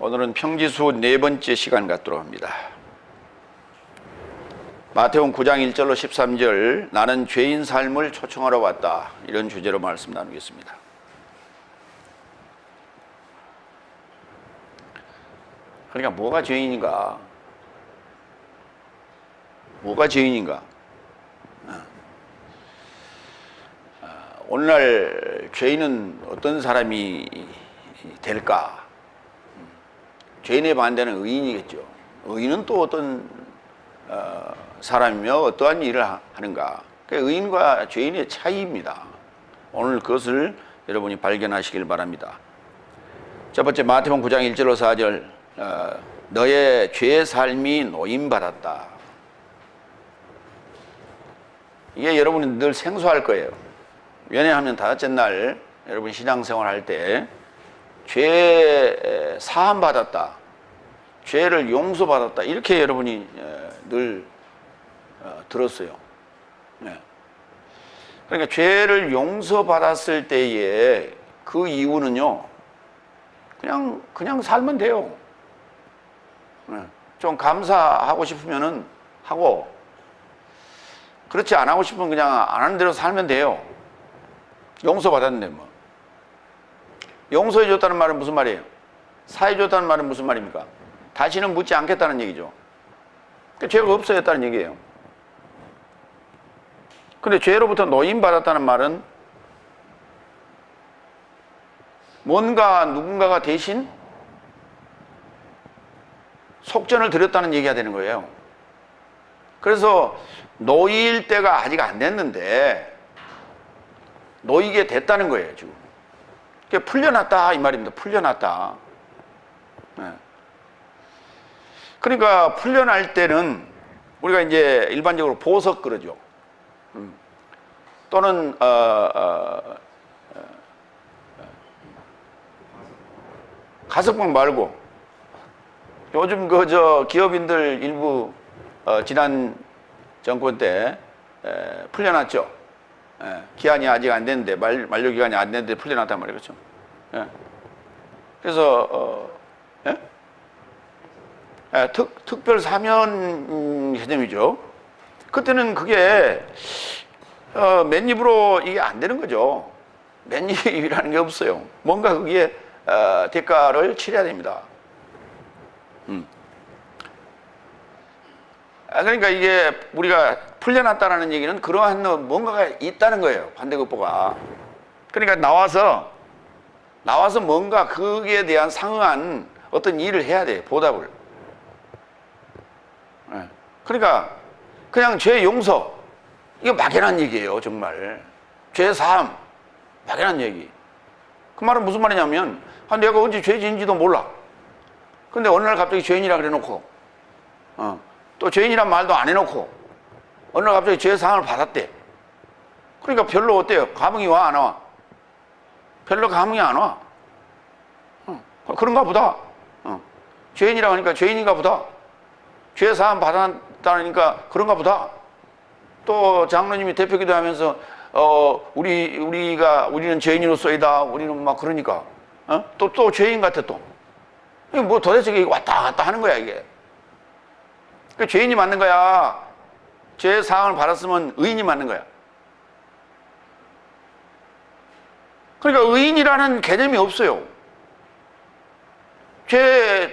오늘은 평지수 네 번째 시간 갖도록 합니다. 마태복음 9장 1절로 13절, 나는 죄인 삶을 초청하러 왔다, 이런 주제로 말씀 나누겠습니다. 그러니까 뭐가 죄인인가? 뭐가 죄인인가? 오늘날 죄인은 어떤 사람이 될까? 죄인에 반대는 의인이겠죠. 의인은 또 어떤 사람이며 어떠한 일을 하는가? 의인과 죄인의 차이입니다. 오늘 그것을 여러분이 발견하시길 바랍니다. 첫 번째, 마태복음 9장 1절로 4절, 너의 죄의 삶이 노임받았다. 이게 여러분이 늘 생소할 거예요. 왜냐하면 다섯째 날 여러분 신앙생활 할 때 죄 사함 받았다, 죄를 용서받았다, 이렇게 여러분이 늘 들었어요. 그러니까 죄를 용서받았을 때에 그 이유는요, 그냥 살면 돼요. 좀 감사하고 싶으면은 하고, 그렇지 안 하고 싶으면 그냥 안 하는 대로 살면 돼요. 용서받았는데 뭐. 용서해 줬다는 말은 무슨 말이에요? 사해 줬다는 말은 무슨 말입니까? 다시는 묻지 않겠다는 얘기죠. 그러니까 죄가 없어졌다는 얘기예요. 근데 죄로부터 노임받았다는 말은 뭔가 누군가가 대신 속전을 드렸다는 얘기가 되는 거예요. 그래서 놓일 때가 아직 안 됐는데 놓이게 됐다는 거예요, 지금. 그러니까 풀려났다, 이 말입니다. 풀려났다. 그러니까 풀려날 때는 우리가 이제 일반적으로 보석 그러죠. 또는 가석방 말고 요즘 기업인들 일부 지난 정권 때 풀려났죠. 기한이 아직 안 됐는데, 만료 기간이 안 됐는데 풀려났단 말이에요. 그렇죠? 그래서 특별 사면 개념이죠. 그때는 그게 맨입으로 이게 안 되는 거죠. 맨입이라는 게 없어요. 뭔가 거기에 대가를 치러야 됩니다. 그러니까 이게 우리가 풀려났다는 얘기는 그러한 뭔가가 있다는 거예요, 반대급부가. 그러니까 나와서 뭔가 거기에 대한 상응한 어떤 일을 해야 돼, 보답을. 그러니까 그냥 죄 용서, 이거 막연한 얘기예요, 정말. 죄 사함, 막연한 얘기. 그 말은 무슨 말이냐면, 내가 언제 죄진지도 몰라. 근데 어느 날 갑자기 죄인이라 그래 놓고, 또 죄인이란 말도 안 해놓고 어느 날 갑자기 죄 사함을 받았대. 그러니까 별로 어때요? 감흥이 와, 안 와? 별로 감흥이 안 와. 그런가 보다. 죄인이라고 하니까 죄인인가 보다. 죄 사함 받았다니까 그런가 보다. 또 장로님이 대표 기도하면서 우리는 죄인으로서이다, 우리는 막 그러니까 또 죄인 같아. 또 이게 뭐 도대체 이게 왔다 갔다 하는 거야, 이게. 그 죄인이 맞는 거야. 죄 사함을 받았으면 의인이 맞는 거야. 그러니까 의인이라는 개념이 없어요. 죄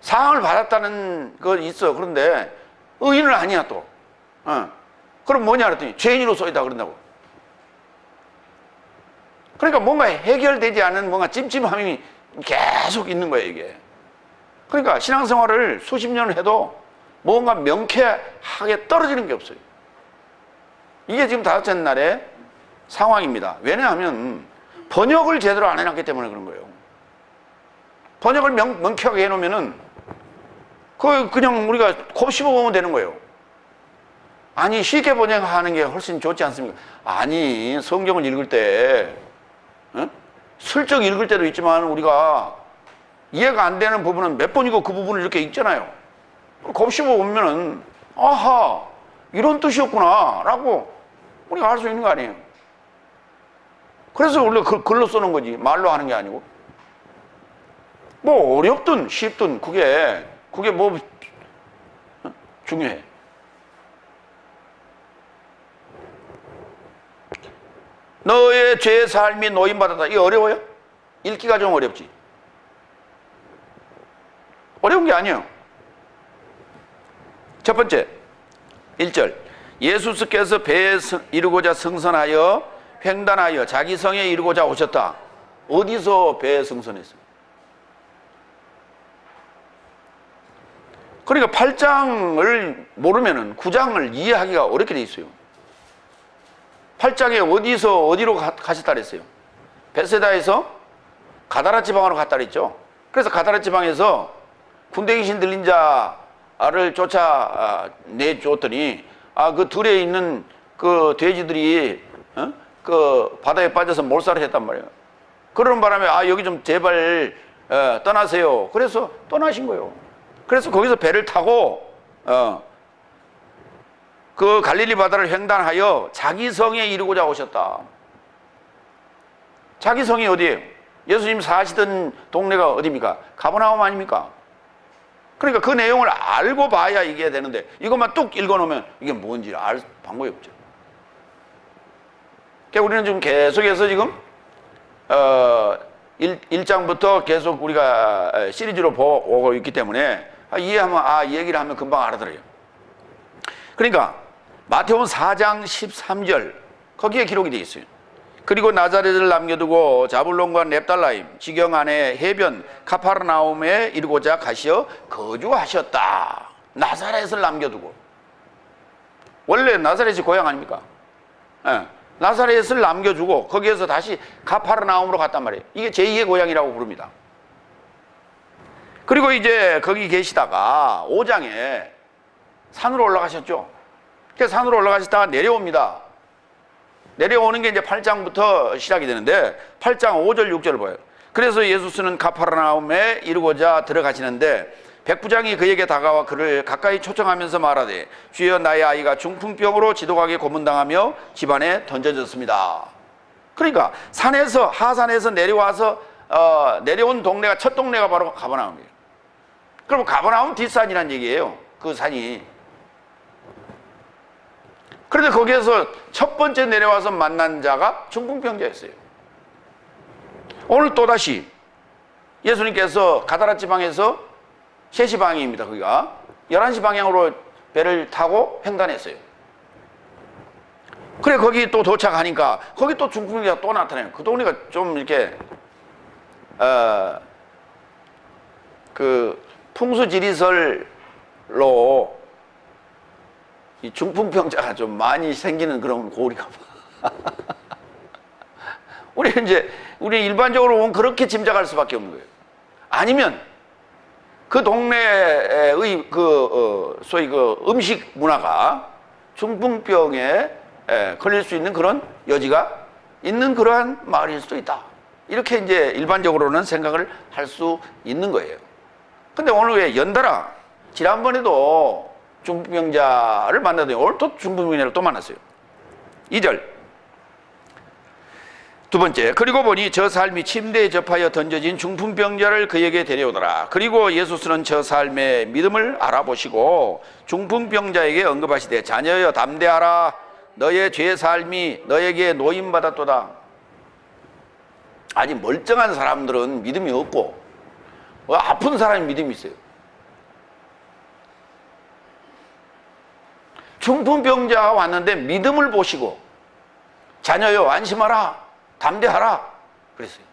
사함을 받았다는 거 있어. 그런데 의인은 아니야, 또. 그럼 뭐냐 그랬더니 죄인으로서이다 그런다고. 그러니까 뭔가 해결되지 않은 뭔가 찜찜함이 계속 있는 거예요, 이게. 그러니까 신앙생활을 수십 년을 해도 뭔가 명쾌하게 떨어지는 게 없어요. 이게 지금 다섯째 날의 상황입니다. 왜냐하면 번역을 제대로 안 해놨기 때문에 그런 거예요. 번역을 명쾌하게 해놓으면은 그냥 우리가 코 씹어보면 되는 거예요. 아니, 쉽게 번역하는 게 훨씬 좋지 않습니까? 아니, 성경을 읽을 때 슬쩍 읽을 때도 있지만 우리가 이해가 안 되는 부분은 몇 번이고 그 부분을 이렇게 읽잖아요. 곱씹어 보면은 아하, 이런 뜻이었구나 라고 우리가 알 수 있는 거 아니에요. 그래서 원래 글로 쓰는 거지, 말로 하는 게 아니고. 뭐 어렵든 쉽든 그게 뭐 중요해. 너의 죄의 삶이 노임받았다. 이게 어려워요? 읽기가 좀 어렵지. 어려운 게 아니에요. 첫 번째 1절, 예수께서 배에 이르고자 승선하여 횡단하여 자기 성에 이르고자 오셨다. 어디서 배에 승선했어요? 그러니까 8장을 모르면은 9장을 이해하기가 어렵게 돼 있어요. 8장에 어디서 어디로 가셨다 그랬어요? 베세다에서 가다라 지방으로 갔다 그랬죠. 그래서 가다라 지방에서 군대 귀신 들린 자를 쫓아내줬더니 그 들에 있는 그 돼지들이 그 바다에 빠져서 몰살을 했단 말이에요. 그러는 바람에 여기 좀 제발 떠나세요. 그래서 떠나신 거예요. 그래서 거기서 배를 타고 그 갈릴리 바다를 횡단하여 자기 성에 이르고자 오셨다. 자기 성이 어디예요? 예수님 사시던 동네가 어디입니까? 가버나움 아닙니까? 그러니까 그 내용을 알고 봐야 이게 되는데 이것만 뚝 읽어놓으면 이게 뭔지 알 방법이 없죠. 그러니까 우리는 지금 계속해서 지금 1장부터 계속 우리가 시리즈로 보고 있기 때문에 이해하면 이 얘기를 하면 금방 알아들어요. 그러니까 마태복음 4장 13절 거기에 기록이 되어 있어요. 그리고 나자렛을 남겨두고 자불론과 넵달라임 지경 안에 해변 카파르나움에 이르고자 가시어 거주하셨다. 나사렛을 남겨두고, 원래 나사렛이 고향 아닙니까? 나사렛을 남겨주고 거기에서 다시 카파르나움으로 갔단 말이에요. 이게 제2의 고향이라고 부릅니다. 그리고 이제 거기 계시다가 5장에 산으로 올라가셨죠. 그래서 산으로 올라가시다가 내려옵니다. 내려오는 게 이제 8장부터 시작이 되는데 8장 5절 6절을 봐요. 그래서 예수는 가파르나움에 이르고자 들어가시는데 백부장이 그에게 다가와 그를 가까이 초청하면서 말하되 주여 나의 아이가 중풍병으로 지독하게 고문당하며 집안에 던져졌습니다. 그러니까 산에서 하산에서 내려와서 내려온 동네가 첫 동네가 바로 가버나움이에요. 그럼 가버나움 뒷산이란 얘기예요. 그 산이. 그런데 거기에서 첫 번째 내려와서 만난 자가 중풍병자였어요. 오늘 또다시 예수님께서 가다라 지방에서 3시 방향입니다. 거기가 11시 방향으로 배를 타고 횡단했어요. 그래 거기 또 도착하니까 거기 또 중풍병자가 또 나타나요. 그 동네가 좀 이렇게 그 풍수지리설로 이 중풍병자가 좀 많이 생기는 그런 고리가 우리 일반적으로 보면 그렇게 짐작할 수밖에 없는 거예요. 아니면 그 동네의 소위 그 음식 문화가 중풍병에 걸릴 수 있는 그런 여지가 있는 그러한 마을일 수도 있다. 이렇게 이제 일반적으로는 생각을 할 수 있는 거예요. 근데 오늘 왜 연달아 지난번에도 중풍병자를 만나더니 오늘 또 중풍병자를 또 만났어요. 2절 두 번째, 그리고 보니 저 삶이 침대에 접하여 던져진 중풍병자를 그에게 데려오더라. 그리고 예수는 저 삶의 믿음을 알아보시고 중풍병자에게 언급하시되 자녀여 담대하라. 너의 죄 삶이 너에게 노임받았도다. 아직 멀쩡한 사람들은 믿음이 없고 아픈 사람이 믿음이 있어요. 중풍병자가 왔는데 믿음을 보시고 자녀여 안심하라. 담대하라 그랬어요.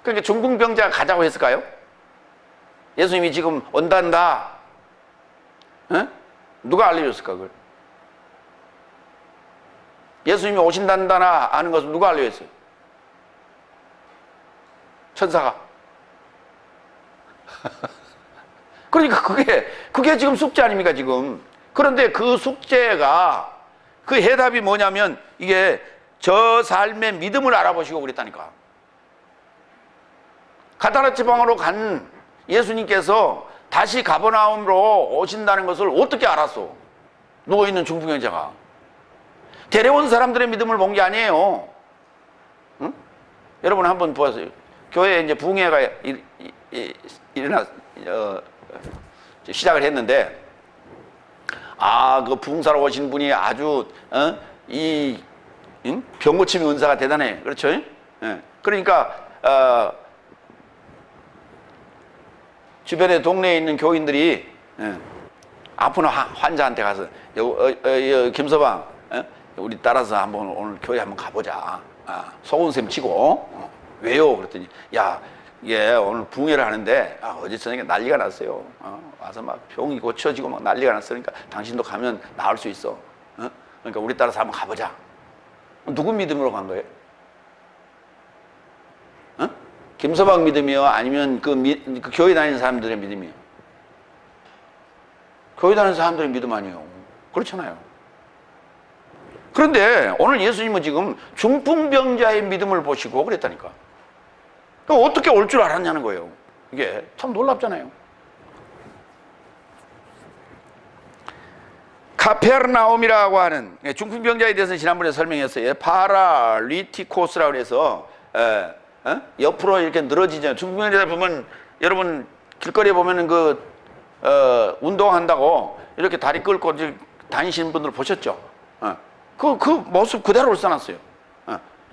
그러니까 중풍병자가 가자고 했을까요? 예수님이 지금 온단다. 누가 알려줬을까 그걸? 예수님이 오신단다나 아는 것을 누가 알려줬어요? 천사가. 그러니까 그게 지금 숙제 아닙니까 지금? 그런데 그 숙제가 그 해답이 뭐냐면 이게 저 삶의 믿음을 알아보시고 그랬다니까. 가다라 지방으로 간 예수님께서 다시 가버나움으로 오신다는 것을 어떻게 알았어? 누워있는 중풍병자가. 데려온 사람들의 믿음을 본 게 아니에요. 응? 여러분 한번 보세요. 교회에 이제 붕해가 일어나 시작을 했는데, 그 붕사로 오신 분이 아주 병 고침의 은사가 대단해. 그렇죠? 예. 그러니까 주변에 동네에 있는 교인들이 아픈 환자한테 가서 김서방, 우리 따라서 한번 오늘 교회 한번 가보자. 소은샘 치고. 왜요? 그랬더니 이게 오늘 붕해를 하는데 어제 저녁에 난리가 났어요. 와서 막 병이 고쳐지고 막 난리가 났으니까 당신도 가면 나을 수 있어. 그러니까 우리 따라서 한번 가보자. 누구 믿음으로 간 거예요? 김서방 믿음이요? 아니면 그 교회 다니는 사람들의 믿음이요? 교회 다니는 사람들의 믿음 아니에요. 그렇잖아요. 그런데 오늘 예수님은 지금 중풍병자의 믿음을 보시고 그랬다니까. 어떻게 올 줄 알았냐는 거예요. 이게 참 놀랍잖아요. 카페르나움이라고 하는 중풍병자에 대해서는 지난번에 설명했어요. 파라리티코스라고 해서 옆으로 이렇게 늘어지잖아요. 중풍병자 보면 여러분 길거리에 보면은 운동한다고 이렇게 다리 끌고 다니시는 분들 보셨죠? 그 모습 그대로 써놨어요.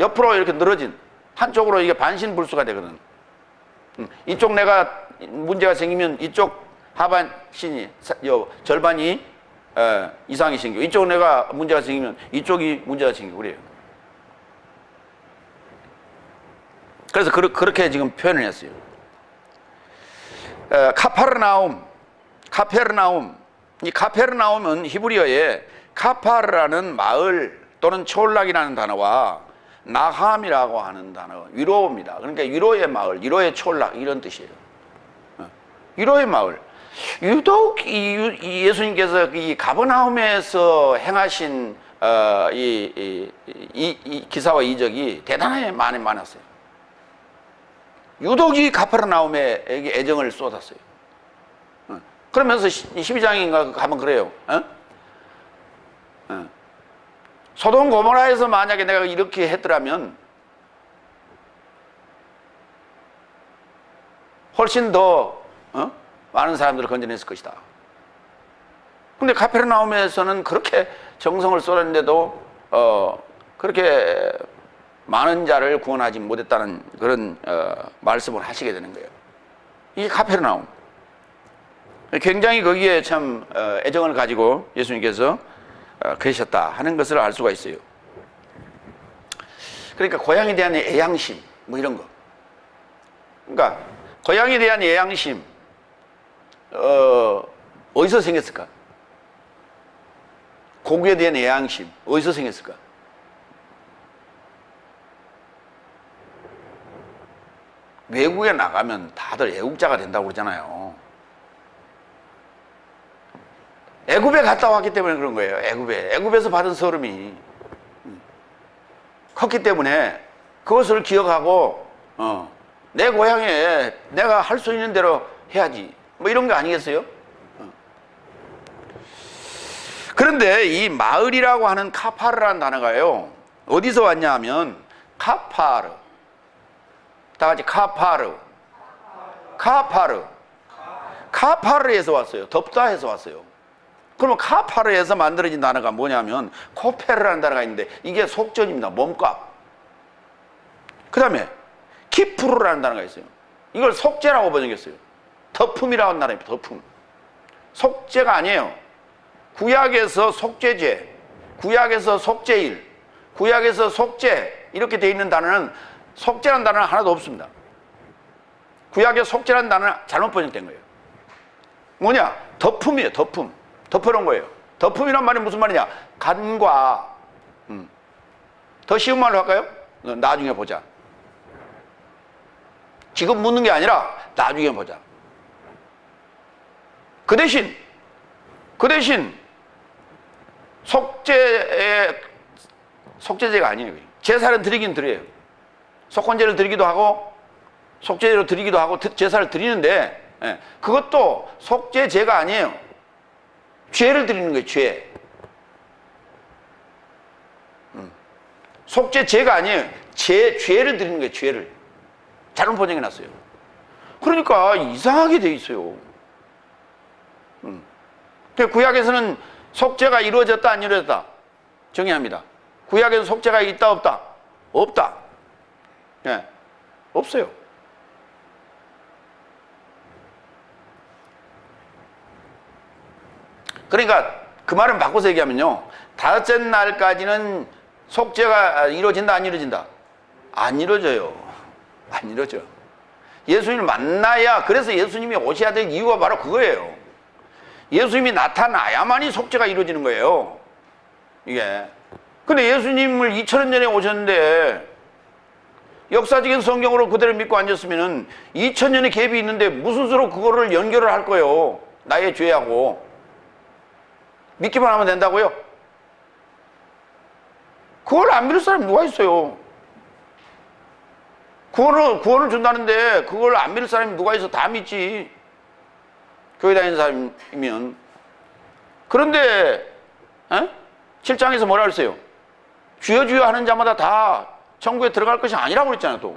옆으로 이렇게 늘어진 한쪽으로 이게 반신불수가 되거든. 이쪽 내가 문제가 생기면 이쪽 하반신이 절반이 이상이 생기고, 이쪽 내가 문제가 생기면 이쪽이 문제가 생기고 그래요. 그래서 그렇게 지금 표현을 했어요. 카페르나움. 이 카페르나움은 히브리어에 카파르라는 마을 또는 촌락이라는 단어와 나함이라고 하는 단어, 위로입니다. 그러니까 위로의 마을, 위로의 촌락 이런 뜻이에요. 위로의 마을. 유독 이 예수님께서 이 가버나움에서 행하신 이 기사와 이적이 대단하게 많았어요. 유독 이 가버나움에 애정을 쏟았어요. 그러면서 12장인가 가면 그래요. 소돔 고모라에서 만약에 내가 이렇게 했더라면 훨씬 더 많은 사람들을 건져냈을 것이다. 근데 카페르나움에서는 그렇게 정성을 쏟았는데도 그렇게 많은 자를 구원하지 못했다는 그런 말씀을 하시게 되는 거예요. 이게 카페르나움. 굉장히 거기에 참 애정을 가지고 예수님께서 계셨다 하는 것을 알 수가 있어요. 그러니까 고향에 대한 애양심 뭐 이런 거. 그러니까 고향에 대한 애양심 어디서 생겼을까? 고국에 대한 애양심 어디서 생겼을까? 외국에 나가면 다들 애국자가 된다고 그러잖아요. 애굽에 갔다 왔기 때문에 그런 거예요. 애굽에서 받은 서름이 컸기 때문에 그것을 기억하고 내 고향에 내가 할 수 있는 대로 해야지 뭐 이런 거 아니겠어요? 그런데 이 마을이라고 하는 카파르라는 단어가요 어디서 왔냐 하면 카파르, 다 같이 카파르에서 왔어요. 덥다 해서 왔어요. 그러면 카파르에서 만들어진 단어가 뭐냐면 코페르라는 단어가 있는데 이게 속전입니다. 몸값. 그 다음에 키프루라는 단어가 있어요. 이걸 속죄라고 번역했어요. 덮음이라는 단어입니다. 덮음. 속죄가 아니에요. 구약에서 속죄제, 구약에서 속죄일, 구약에서 속죄 이렇게 돼 있는 단어는 속죄라는 단어는 하나도 없습니다. 구약의 속죄라는 단어는 잘못 번역된 거예요. 뭐냐? 덮음이에요. 덮음. 덮어놓은 거예요. 덮음이란 말이 무슨 말이냐? 간과 더 쉬운 말로 할까요? 나중에 보자. 지금 묻는 게 아니라 나중에 보자. 그 대신 속죄제가 아니에요. 제사를 드리긴 드려요. 속건제를 드리기도 하고 속죄제로 드리기도 하고 제사를 드리는데 그것도 속죄제가 아니에요. 죄를 드리는 거예요. 죄. 속죄제가 아니에요. 죄를 드리는 거예요. 죄를. 잘못 번역해 놨어요. 그러니까 이상하게 돼 있어요. 구약에서는 속죄가 이루어졌다 안 이루어졌다 정의합니다. 구약에서 속죄가 있다 없다? 없다. 예, 없어요. 그러니까 그 말은 바꿔서 얘기하면요, 다섯째 날까지는 속죄가 이루어진다 안 이루어진다? 안 이루어져요. 안 이루어져. 예수님을 만나야, 그래서 예수님이 오셔야 될 이유가 바로 그거예요. 예수님이 나타나야만이 속죄가 이루어지는 거예요, 이게. 근데 예수님을 2000년 전에 오셨는데 역사적인 성경으로 그대로 믿고 앉았으면은 2000년의 갭이 있는데 무슨 수로 그거를 연결을 할 거예요, 나의 죄하고. 믿기만 하면 된다고요? 그걸 안 믿을 사람이 누가 있어요? 구원을 준다는데 그걸 안 믿을 사람이 누가 있어? 다 믿지, 교회 다니는 사람이면. 그런데 7장에서 뭐라 그랬어요? 주여 주여 하는 자마다 다 천국에 들어갈 것이 아니라고 그랬잖아요, 또.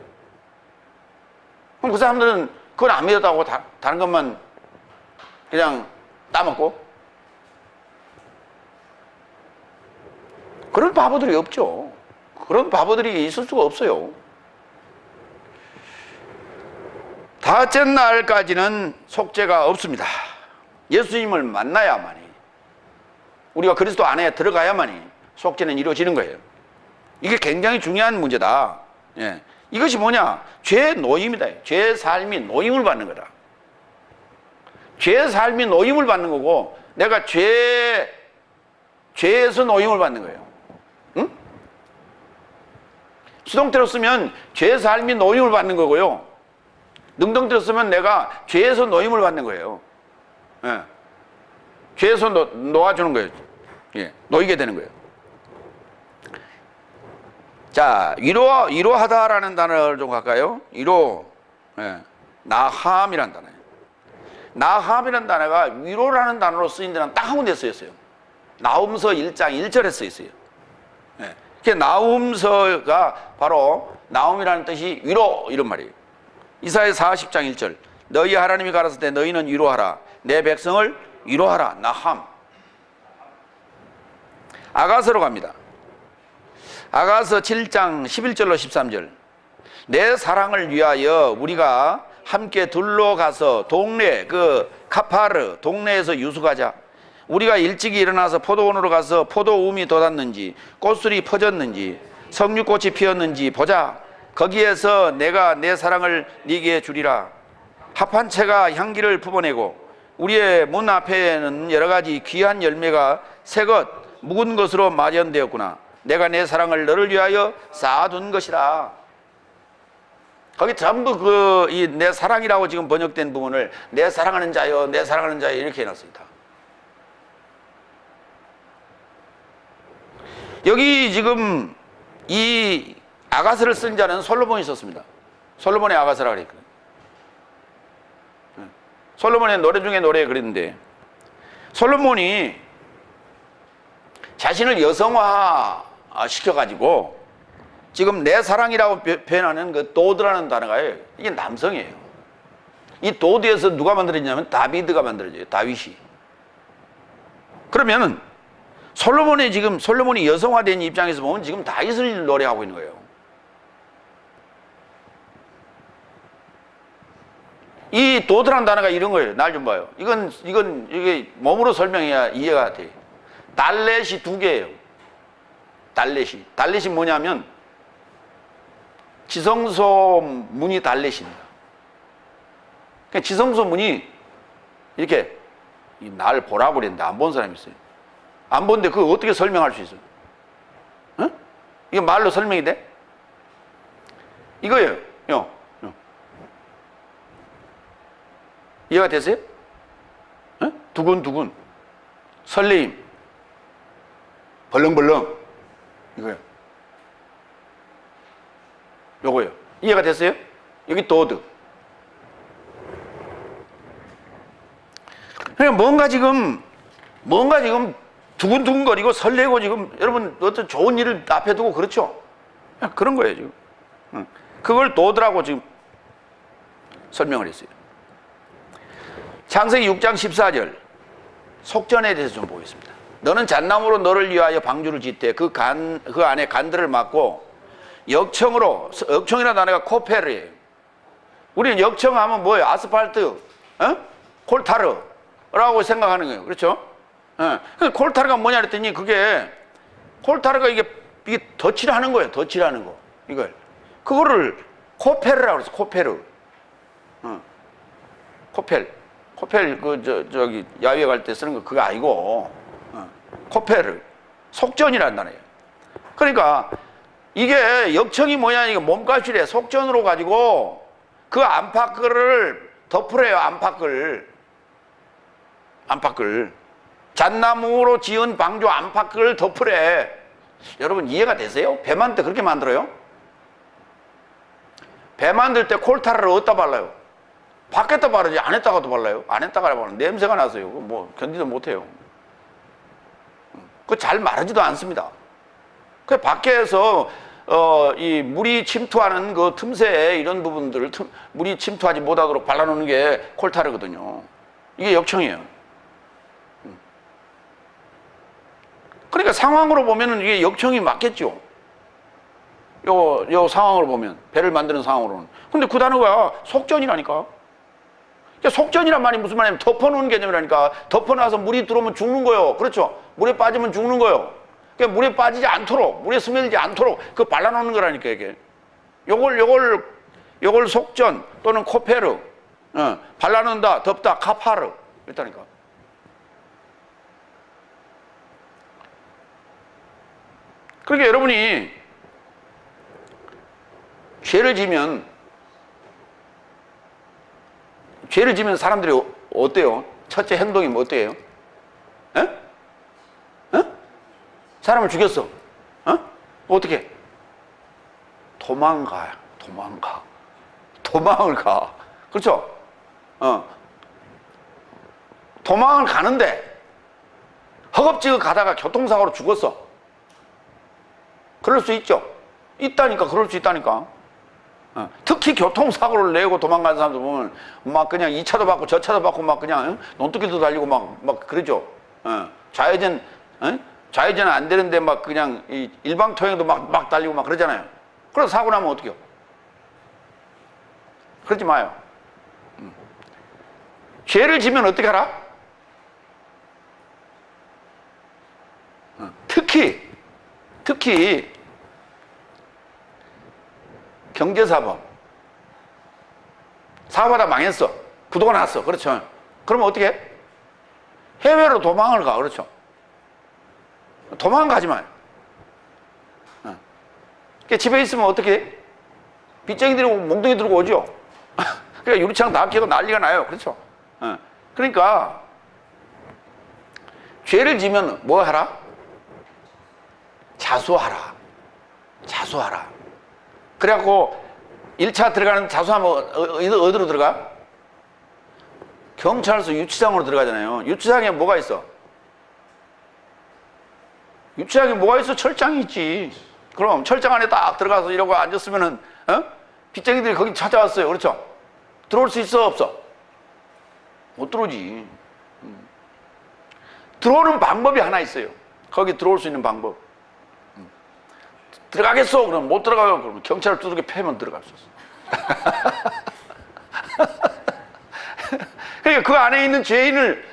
그럼 그 사람들은 그걸 안 믿었다고 다른 것만 그냥 따먹고? 그런 바보들이 없죠. 그런 바보들이 있을 수가 없어요. 다섯째 날까지는 속죄가 없습니다. 예수님을 만나야만이, 우리가 그리스도 안에 들어가야만이 속죄는 이루어지는 거예요. 이게 굉장히 중요한 문제다. 예. 이것이 뭐냐? 죄의 노임이다. 죄의 삶이 노임을 받는 거다. 죄의 삶이 노임을 받는 거고, 내가 죄에서 노임을 받는 거예요. 응? 수동태로 쓰면 죄의 삶이 노임을 받는 거고요, 능동태로 쓰면 내가 죄에서 노임을 받는 거예요. 예. 죄에서 놓아주는 거예요. 예. 놓이게 되는 거예요. 자, 위로하다라는 단어를 좀 갈까요? 위로, 예. 나함이라는 단어예요. 나함이라는 단어가 위로라는 단어로 쓰인 데는 딱 한 군데 쓰였어요. 나훔서 1장 1절에 쓰였어요. 예. 그 나훔서가 바로 나움이라는 뜻이 위로, 이런 말이에요. 이사야 40장 1절, 너희 하나님이 가라사대 때 너희는 위로하라, 내 백성을 위로하라. 나함. 아가서로 갑니다. 아가서 7장 11절로 13절, 내 사랑을 위하여 우리가 함께 둘러가서 동네, 그 카파르 동네에서 유숙하자. 우리가 일찍이 일어나서 포도원으로 가서 포도움이 돋았는지 꽃술이 퍼졌는지 석류꽃이 피었는지 보자. 거기에서 내가 내 사랑을 네게 주리라. 합한 채가 향기를 품어내고 우리의 문 앞에는 여러 가지 귀한 열매가 새것 묵은 것으로 마련되었구나. 내가 내 사랑을 너를 위하여 쌓아둔 것이라. 거기 전부 이 내 사랑이라고 지금 번역된 부분을 내 사랑하는 자여, 내 사랑하는 자여 이렇게 해놨습니다. 여기 지금 이 아가서를 쓴 자는 솔로몬이 썼습니다. 솔로몬의 아가서라고 그랬거든요. 솔로몬의 노래 중에 노래 그랬는데, 솔로몬이 자신을 여성화 시켜가지고 지금 내 사랑이라고 표현하는 그 도드라는 단어가 이게 남성이에요. 이 도드에서 누가 만들어지냐면 다비드가 만들어져요. 다윗이. 그러면은 솔로몬이 여성화된 입장에서 보면 지금 다윗을 노래하고 있는 거예요. 이 도드라는 단어가 이런 거예요. 날 좀 봐요. 이게 몸으로 설명해야 이해가 돼. 달렛이 두 개예요. 달렛이 뭐냐면 지성소 문이 달렛입니다. 그러니까 지성소 문이 이렇게 날 보라고 그랬는데 안 본 사람이 있어요. 안 본데 그거 어떻게 설명할 수 있어요? 어? 이게 말로 설명이 돼? 이거예요. 이해가 되세요? 어? 두근두근, 설레임, 벌렁벌렁, 이거요. 요거요. 이해가 됐어요? 여기 도드. 그냥 뭔가 지금 두근두근거리고 설레고 지금 여러분 어떤 좋은 일을 앞에 두고 그렇죠? 그런 거예요 지금. 그걸 도드라고 지금 설명을 했어요. 창세기 6장 14절 속전에 대해서 좀 보겠습니다. 너는 잣나무로 너를 위하여 방주를 짓되 그 안에 간들을 막고 역청이라는 단어가 코페르예요. 우리는 역청하면 뭐예요? 아스팔트, 콜타르라고 생각하는 거예요. 그렇죠? 콜타르가 뭐냐 그랬더니 콜타르가 이게 덧칠하는 거예요. 덧칠하는 거. 그거를 코페르라고 그랬어. 코페르. 코펠 저기 야외 갈 때 쓰는 거 그거 아니고 코페르. 속전이란 단어예요. 그러니까 이게 역청이 뭐냐 이게 몸값이래. 속전으로 가지고 그 안팎을 덮으래요. 안팎을 잣나무로 지은 방주 안팎을 덮으래. 여러분 이해가 되세요? 배 만들 때 그렇게 만들어요? 배 만들 때 콜타르를 어디다 발라요? 밖에다 바르지 안에다가도 발라요? 안에다가 바르면 냄새가 나서요. 뭐 견디도 못해요. 그거 잘 마르지도 않습니다. 그 밖에서 이 물이 침투하는 그 틈새에 이런 부분들을 물이 침투하지 못하도록 발라놓는 게 콜타르거든요. 이게 역청이에요. 그러니까 상황으로 보면은 이게 역청이 맞겠죠. 요 상황으로 보면 배를 만드는 상황으로는. 근데 그 단어가 속전이라니까. 속전이란 말이 무슨 말이냐면 덮어놓은 개념이라니까. 덮어놔서 물이 들어오면 죽는 거예요. 그렇죠? 물에 빠지면 죽는 거예요. 그러니까 물에 빠지지 않도록, 물에 스며들지 않도록 그 발라놓는 거라니까 이게. 요걸 속전 또는 코페르, 발라놓는다, 덮다, 카파르 이랬다니까. 그러니까 여러분이 죄를 지면 사람들이 어때요? 첫째 행동이 뭐 어때요? 사람을 죽였어. 어떻게? 도망을 가. 그렇죠? 도망을 가는데 허겁지겁 가다가 교통사고로 죽었어. 그럴 수 있죠. 그럴 수 있다니까. 특히 교통사고를 내고 도망가는 사람들 보면 막 그냥 이 차도 받고 저 차도 받고 막 그냥 논두길도 달리고 막 그러죠. 좌회전 안 되는데 막 그냥 일방통행도 막 달리고 막 그러잖아요. 그래서 사고 나면 어떡해요? 그러지 마요. 죄를 지면 어떻게 하라? 특히 경제사범 사업하다 망했어. 부도가 났어. 그렇죠? 그러면 어떻게 해? 해외로 도망을 가. 그렇죠? 도망가지 마요. 집에 있으면 어떻게 해? 빚쟁이 들고 몽둥이 들고 오죠. 그러니까 유리창 다 깨고 난리가 나요. 그렇죠? 그러니까 죄를 지면 뭐 하라? 자수하라. 그래갖고 1차 들어가는 자수하면 어디로 들어가? 경찰서 유치장으로 들어가잖아요. 유치장에 뭐가 있어? 유치장에 뭐가 있어? 철장이 있지. 그럼 철장 안에 딱 들어가서 이러고 앉았으면은 빚쟁이들이 거기 찾아왔어요. 그렇죠? 들어올 수 있어 없어? 못 들어오지. 들어오는 방법이 하나 있어요. 거기 들어올 수 있는 방법. 들어가겠어? 그럼 못 들어가요. 그러면 경찰을 두들겨 패면 들어갈 수 있어. 그러니까 그 안에 있는 죄인을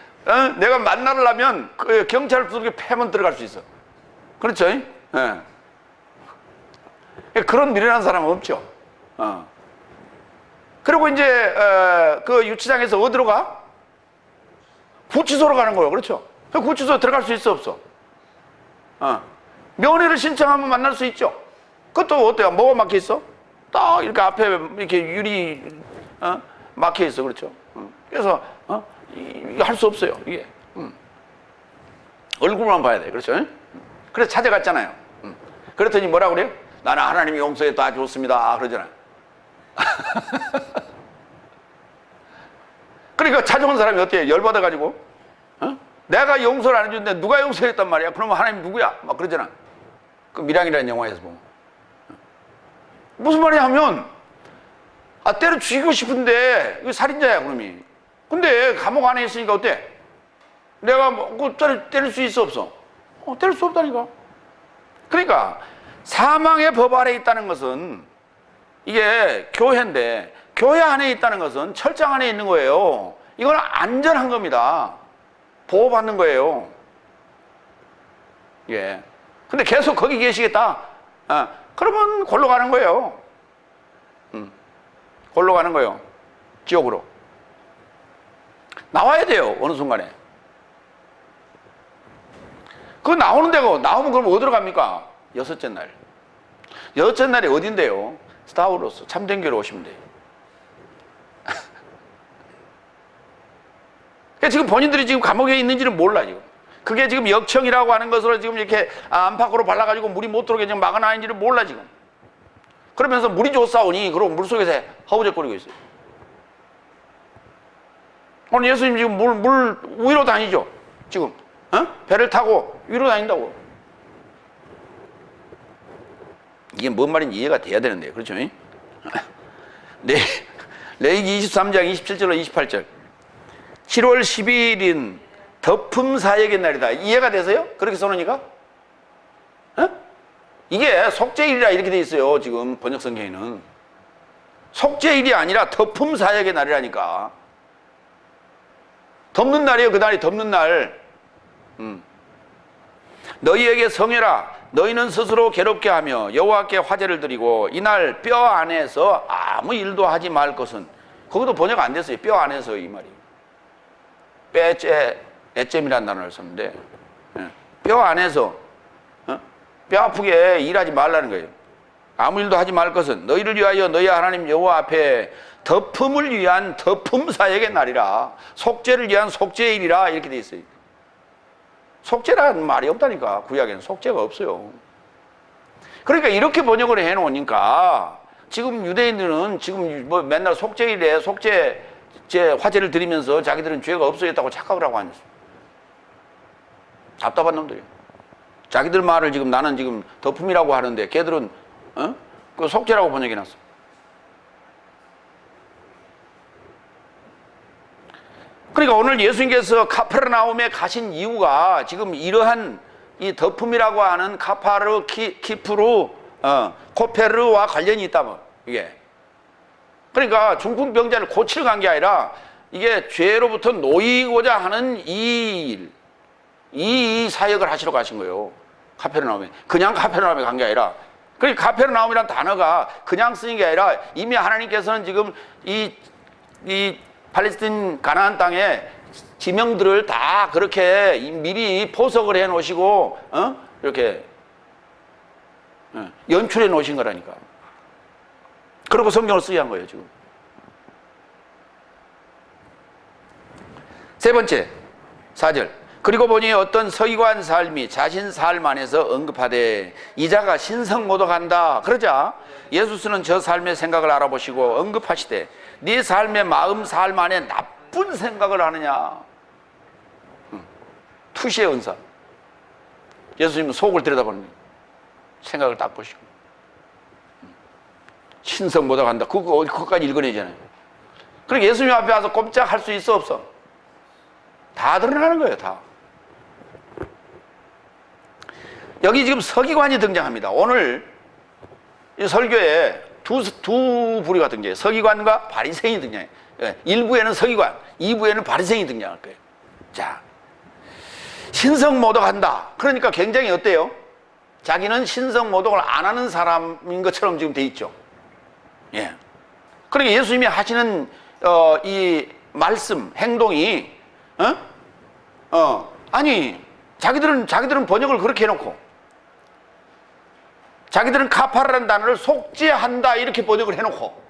내가 만나려면 그 경찰을 두들겨 패면 들어갈 수 있어. 그렇죠? 네. 그런 미련한 사람은 없죠. 그리고 이제 그 유치장에서 어디로 가? 구치소로 가는 거예요. 그렇죠? 그 구치소에 들어갈 수 있어 없어? 면회를 신청하면 만날 수 있죠. 그것도 어때요? 뭐가 막혀 있어? 딱 이렇게 앞에 이렇게 유리 막혀 있어. 그렇죠? 그래서 할 수 없어요. 이게 얼굴만 봐야 돼. 그렇죠? 그래서 찾아갔잖아요. 그랬더니 뭐라 그래요? 나는 하나님이 용서해 다 줬습니다. 그러잖아요. 그러니까 찾아온 사람이 어때요? 열받아가지고 내가 용서를 안 해줬는데 누가 용서했단 말이야? 그러면 하나님 누구야? 막 그러잖아. 그 밀양이라는 영화에서 보면 무슨 말이냐 하면 때려 죽이고 싶은데 이거 살인자야 그놈이. 근데 감옥 안에 있으니까 어때? 내가 뭐 때릴 수 있어 없어? 때릴 수 없다니까. 그러니까 사망의 법 아래 있다는 것은 이게 교회인데, 교회 안에 있다는 것은 철장 안에 있는 거예요. 이건 안전한 겁니다. 보호받는 거예요. 예. 근데 계속 거기 계시겠다? 그러면 골로 가는 거예요. 골로 가는 거예요. 지옥으로. 나와야 돼요. 어느 순간에. 그거 나오는 데고, 나오면 그럼 어디로 갑니까? 여섯째 날. 여섯째 날이 어딘데요? 스타우로스 참된 교회로 오시면 돼요. 그러니까 지금 본인들이 지금 감옥에 있는지는 몰라, 지금. 그게 지금 역청이라고 하는 것으로 지금 이렇게 안팎으로 발라가지고 물이 못 들어오게 지금 막아놔있는지를 몰라, 지금. 그러면서 물이 좋사오니, 그러고 물 속에서 허우적거리고 있어요. 오늘 예수님 지금 물 위로 다니죠? 지금. 배를 타고 위로 다닌다고. 이게 뭔 말인지 이해가 돼야 되는데, 그렇죠? 레위기 23장 27절로 28절. 7월 12일인 덮음 사역의 날이다. 이해가 되세요? 그렇게 써놓으니까? 이게 속죄일이라 이렇게 돼 있어요. 지금 번역 성경에는. 속죄일이 아니라 덮음 사역의 날이라니까. 덮는 날이에요. 그 날이 덮는 날. 너희에게 성회라. 너희는 스스로 괴롭게 하며 여호와께 화제를 드리고 이날 뼈 안에서 아무 일도 하지 말 것은. 거기도 번역 안 됐어요. 뼈 안에서 이 말이. 애잼이라는 단어를 썼는데, 뼈 안에서 뼈 아프게 일하지 말라는 거예요. 아무 일도 하지 말 것은 너희를 위하여 너희 하나님 여호와 앞에 덮음을 위한 덮음 사역의 날이라. 속죄를 위한 속죄일이라 이렇게 돼 있어요. 속죄라는 말이 없다니까. 구약에는 속죄가 없어요. 그러니까 이렇게 번역을 해놓으니까 지금 유대인들은 지금 뭐 맨날 속죄일에 속죄 화제를 드리면서 자기들은 죄가 없어졌다고 착각을 하고 앉았어요. 답답한 놈들이에요. 자기들 말을 지금 나는 지금 덮음이라고 하는데 걔들은 그 속죄라고 번역해놨어. 그러니까 오늘 예수님께서 카페르나움에 가신 이유가 지금 이러한 이 덮음이라고 하는 카파르, 키프루, 코페르와 관련이 있다면 이게. 그러니까 중풍병자를 고치러 간 게 아니라 이게 죄로부터 놓이고자 하는 이 사역을 하시러 가신 거예요. 카페르나움에. 그냥 카페르나움에 간 게 아니라. 그러니까 카페르나움이라는 단어가 그냥 쓰인 게 아니라 이미 하나님께서는 지금 이 팔레스틴 가나안 땅에 지명들을 다 그렇게 미리 포석을 해 놓으시고 이렇게 연출해 놓으신 거라니까. 그리고 성경을 쓰게 한 거예요, 지금. 세 번째, 4절. 그리고 보니 어떤 서기관 삶이 자신 삶 안에서 언급하되 이자가 신성모독한다. 그러자 예수스는 저 삶의 생각을 알아보시고 언급하시되 네 삶의 마음 삶 안에 나쁜 생각을 하느냐. 투시의 은사. 예수님은 속을 들여다보는 거예요. 생각을 딱 보시고. 신성모독한다. 그거까지 읽어내잖아요. 그러니까 예수님 앞에 와서 꼼짝할 수 있어 없어? 다 드러나는 거예요. 다. 여기 지금 서기관이 등장합니다. 오늘 이 설교에 두 부류가 등장해요. 서기관과 바리새인이 등장해요. 1부에는 서기관, 2부에는 바리새인이 등장할 거예요. 자, 신성모독한다. 그러니까 굉장히 어때요? 자기는 신성모독을 안 하는 사람인 것처럼 지금 돼 있죠. 예. 그러니까 예수님이 하시는 이 말씀, 행동이 아니 자기들은 번역을 그렇게 해놓고 자기들은 카파르라는 단어를 속죄한다 이렇게 번역을 해놓고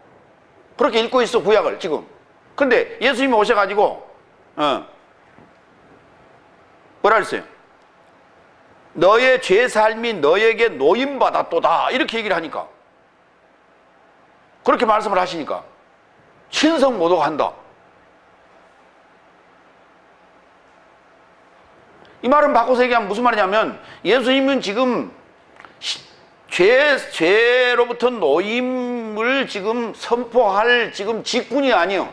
그렇게 읽고 있어 구약을 지금. 그런데 예수님이 오셔가지고 뭐라 그랬어요? 너의 죄삶이 너에게 노임받았도다 이렇게 얘기를 하니까 그렇게 말씀을 하시니까 신성모독한다. 이 말은 바꿔서 얘기하면 무슨 말이냐면 예수님은 지금 죄로부터 노임을 삶을 지금 선포할 지금 직분이 아니요.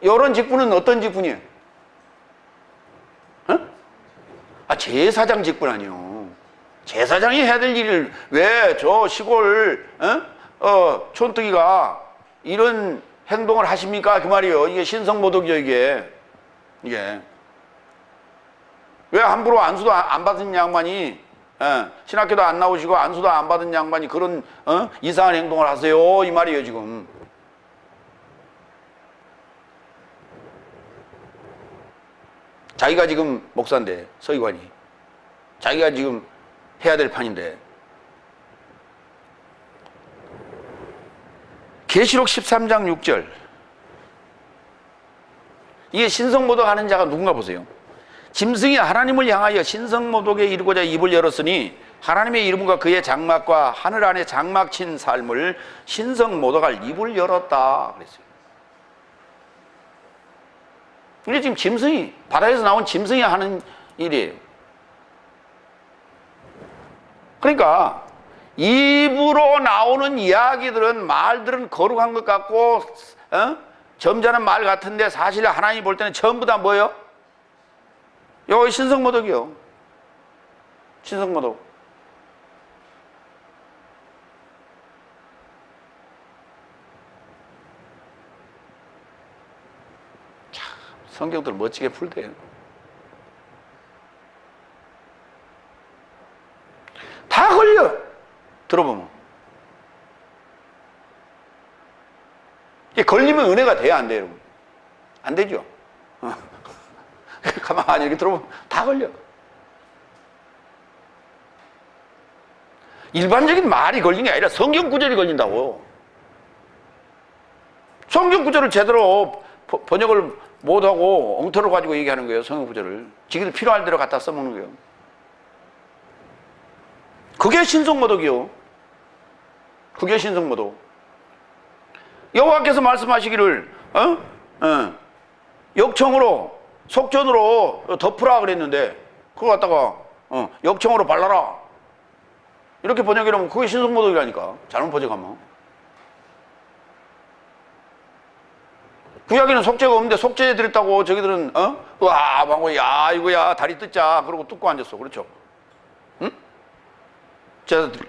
이런 직분은 어떤 직분이에요? 어? 제사장 직분 아니요. 제사장이 해야 될 일을 왜 저 시골 촌뜨기가 이런 행동을 하십니까? 그 말이에요. 이게 신성모독이죠, 이게. 왜 함부로 안수도 안 받은 양반이, 신학교도 안 나오시고 안수도 안 받은 양반이 그런 이상한 행동을 하세요? 이 말이에요, 지금. 자기가 지금 목사인데, 서기관이. 자기가 지금 해야 될 판인데. 계시록 13장 6절. 이게 신성모독 하는 자가 누군가 보세요. 짐승이 하나님을 향하여 신성모독에 이르고자 입을 열었으니 하나님의 이름과 그의 장막과 하늘 안에 장막 친 삶을 신성모독할 입을 열었다 그랬어요. 이게 지금 짐승이, 바다에서 나온 짐승이 하는 일이에요. 그러니까 입으로 나오는 이야기들은, 말들은 거룩한 것 같고 점잖은 말 같은데 사실 하나님이 볼 때는 전부 다 뭐예요? 여기 신성모독이요. 신성모독. 참 성경들 멋지게 풀대요. 다 걸려. 들어보면. 이게 걸리면 은혜가 돼야 안 돼요, 여러분? 안 되죠. 가만히 이렇게 들어보면 다 걸려. 일반적인 말이 걸린 게 아니라 성경 구절이 걸린다고. 성경 구절을 제대로 번역을 못하고 엉터로 가지고 얘기하는 거예요, 성경 구절을. 지기들 필요할 대로 갖다 써먹는 거예요. 그게 신성모독이요. 그게 신성모독. 여호와께서 말씀하시기를 역청으로, 속전으로 덮으라 그랬는데 그걸 갖다가 역청으로 발라라 이렇게 번역이라면 그게 신성모독이라니까. 잘못 번역하면. 구약에는 속죄가 없는데 속죄 드렸다고 저기들은 와 방금 야 이거야 다리 뜯자 그러고 뜯고 앉았어. 그렇죠? 응?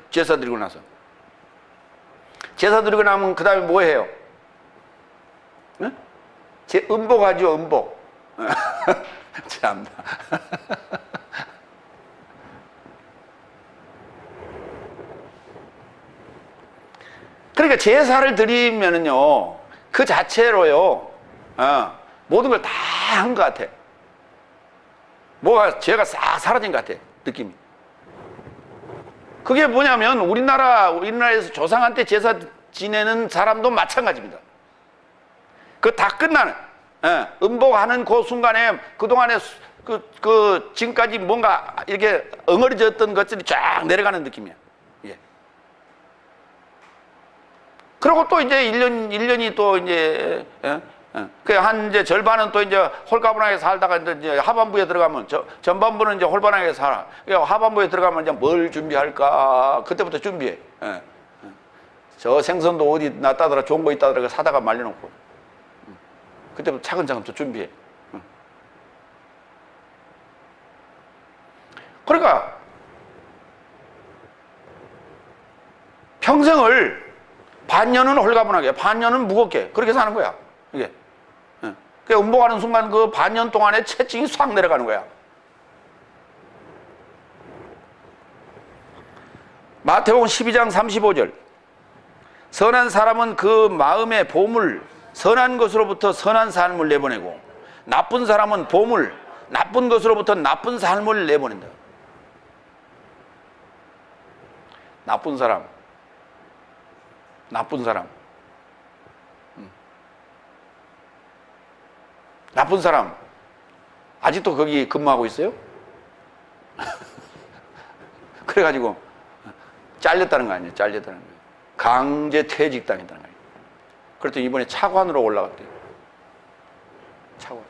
제사 드리고 나서. 제사 드리고 나면 그 다음에 뭐 해요? 응? 음복하죠, 음복. 참나. 그러니까 제사를 드리면은요, 그 자체로요, 모든 걸 다 한 것 같아. 뭐가, 죄가 싹 사라진 것 같아, 느낌이. 그게 뭐냐면, 우리나라에서 조상한테 제사 지내는 사람도 마찬가지입니다. 그 다 끝나는, 음복하는 그 순간에 그동안에 지금까지 뭔가 이렇게 엉어리졌던 것들이 쫙 내려가는 느낌이야. 예. 그리고 또 이제 1년이 또 이제, 이제 절반은 또 이제 홀가분하게 살다가 이제 하반부에 들어가면, 전반부는 이제 홀가분하게 살아. 하반부에 들어가면 이제 뭘 준비할까? 그때부터 준비해. 저 생선도 어디 놨다더라, 좋은 거 있다더라, 사다가 말려놓고. 그때부터 차근차근 또 준비해. 그러니까, 평생을 반년은 홀가분하게, 반년은 무겁게, 그렇게 사는 거야. 이게. 그 음복하는 순간 그 반년 동안에 체증이 싹 내려가는 거야. 마태복음 12장 35절. 선한 사람은 그 마음의 보물, 선한 것으로부터 선한 삶을 내보내고, 나쁜 사람은 보물, 나쁜 것으로부터 나쁜 삶을 내보낸다. 나쁜 사람. 나쁜 사람. 나쁜 사람. 아직도 거기 근무하고 있어요? 그래가지고 잘렸다는 거 아니에요? 잘렸다는 거예요. 강제 퇴직당했다는 거예요. 그랬더니 이번에 차관으로 올라갔대요. 차관.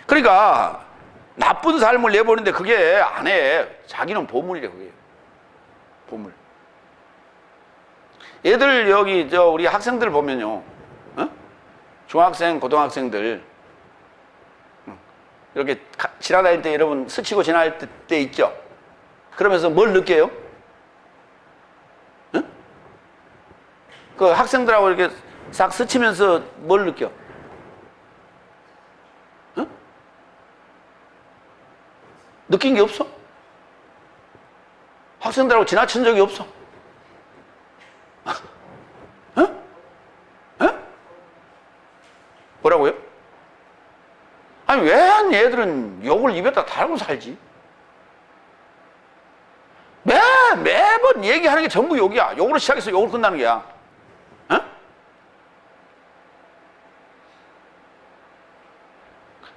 그러니까 나쁜 삶을 내보는데 그게 안 해. 자기는 보물이래, 그게. 보물. 얘들 여기 우리 학생들 보면요, 어? 중학생, 고등학생들 이렇게 지나다닐 때 여러분 스치고 지나갈 때 있죠? 그러면서 뭘 느껴요? 어? 그 학생들하고 이렇게 싹 스치면서 뭘 느껴? 어? 느낀 게 없어? 학생들하고 지나친 적이 없어? 어? 어? 뭐라고요? 아니 왜 얘들은 욕을 입에다 달고 살지? 매번 얘기하는 게 전부 욕이야. 욕으로 시작해서 욕으로 끝나는 거야. 어?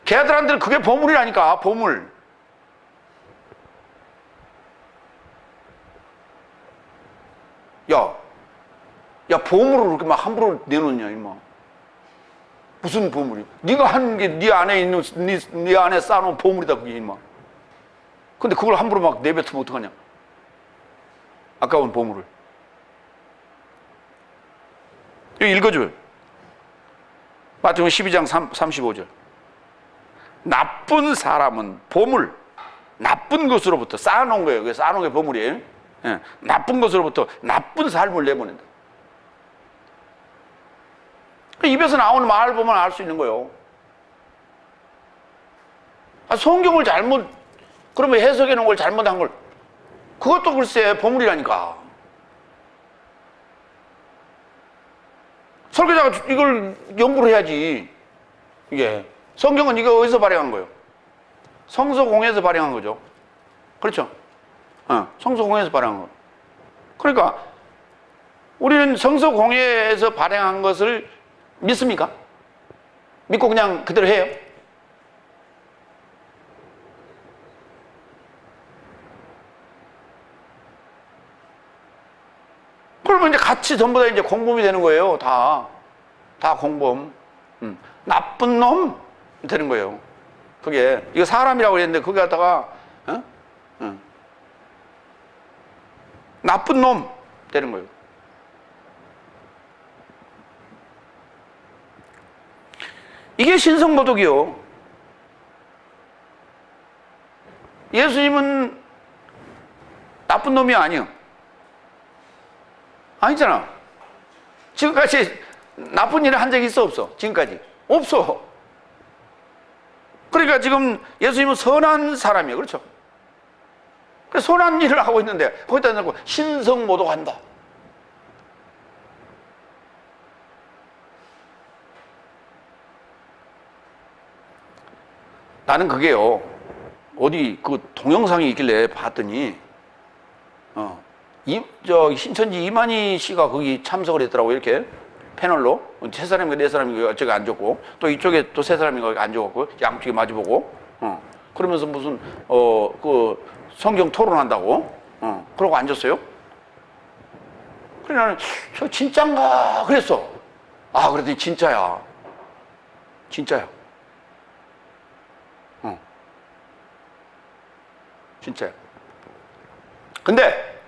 걔들한테는 그게 보물이라니까. 보물. 야 보물을 그렇게 막 함부로 내놓냐 임마. 무슨 보물이? 네가 한 게 네 안에 있는 네 안에 쌓아놓은 보물이다 그게 임마. 근데 그걸 함부로 막 내뱉으면 어떡하냐? 아까운 보물을. 여기 읽어줘요. 마태복음 12장 35절. 나쁜 사람은 보물, 나쁜 것으로부터 쌓아놓은 거예요. 그게 쌓아놓은 게 보물이에요. 예, 나쁜 것으로부터 나쁜 삶을 내보낸다. 입에서 나오는 말을 보면 알 수 있는 거예요. 성경을 잘못, 그러면 해석해 놓은 걸 잘못한 걸, 그것도 글쎄 보물이라니까. 설교자가 이걸 연구를 해야지. 이게 성경은 이거 어디서 발행한 거예요? 성서공회에서 발행한 거죠. 그렇죠? 성서공회에서 발행한 거. 그러니까 우리는 성서공회에서 발행한 것을 믿습니까? 믿고 그냥 그대로 해요? 그러면 이제 같이 전부 다 이제 공범이 되는 거예요. 다 공범. 나쁜 놈 되는 거예요. 그게 이거 사람이라고 그랬는데 그게 갖다가 나쁜 놈 되는 거예요. 이게 신성모독이요. 예수님은 나쁜 놈이 아니요. 아니잖아. 지금까지 나쁜 일을 한 적이 있어 없어? 지금까지 없어. 그러니까 지금 예수님은 선한 사람이에요. 그렇죠? 선한 일을 하고 있는데 거기다 놓고 신성모독한다. 나는 그게요, 어디 그 동영상이 있길래 봤더니 신천지 이만희 씨가 거기 참석을 했더라고. 이렇게 패널로 세 사람인가 네 사람인가 저기 앉았고, 또 이쪽에 또 세 사람인가 거기 앉아갖고 양쪽에 마주보고 그러면서 무슨 그 성경 토론한다고 그러고 앉았어요. 그래 나는 저 진짠가 그랬어. 그랬더니 진짜야. 진짜야. 근데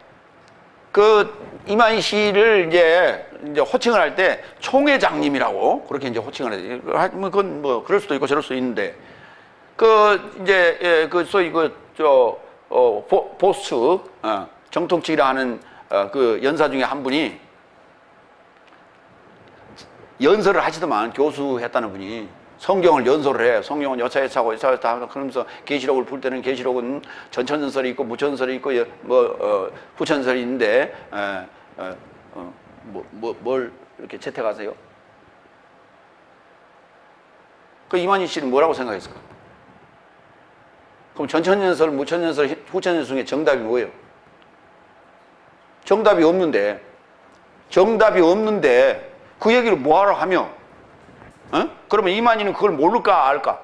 그 이만희 씨를 이제 호칭을 할 때 총회장님이라고 그렇게 이제 호칭을 해요. 그건 뭐 그럴 수도 있고 저럴 수도 있는데, 그 소위 보스 정통치기라 하는 그 연사 중에 한 분이 연설을 하시더만, 교수했다는 분이 성경을 연설을 해. 성경은 여차여차고 여차여차 그러면서 계시록을 풀 때는 계시록은 전천전설이 있고 무천설이 있고 후천설이 있는데 뭘 이렇게 채택하세요? 그 이만희 씨는 뭐라고 생각했을까? 그럼 전천전설, 무천전설, 후천전설 중에 정답이 뭐예요? 정답이 없는데 그 얘기를 뭐하러 하며? 그러면 이만희는 그걸 모를까 알까?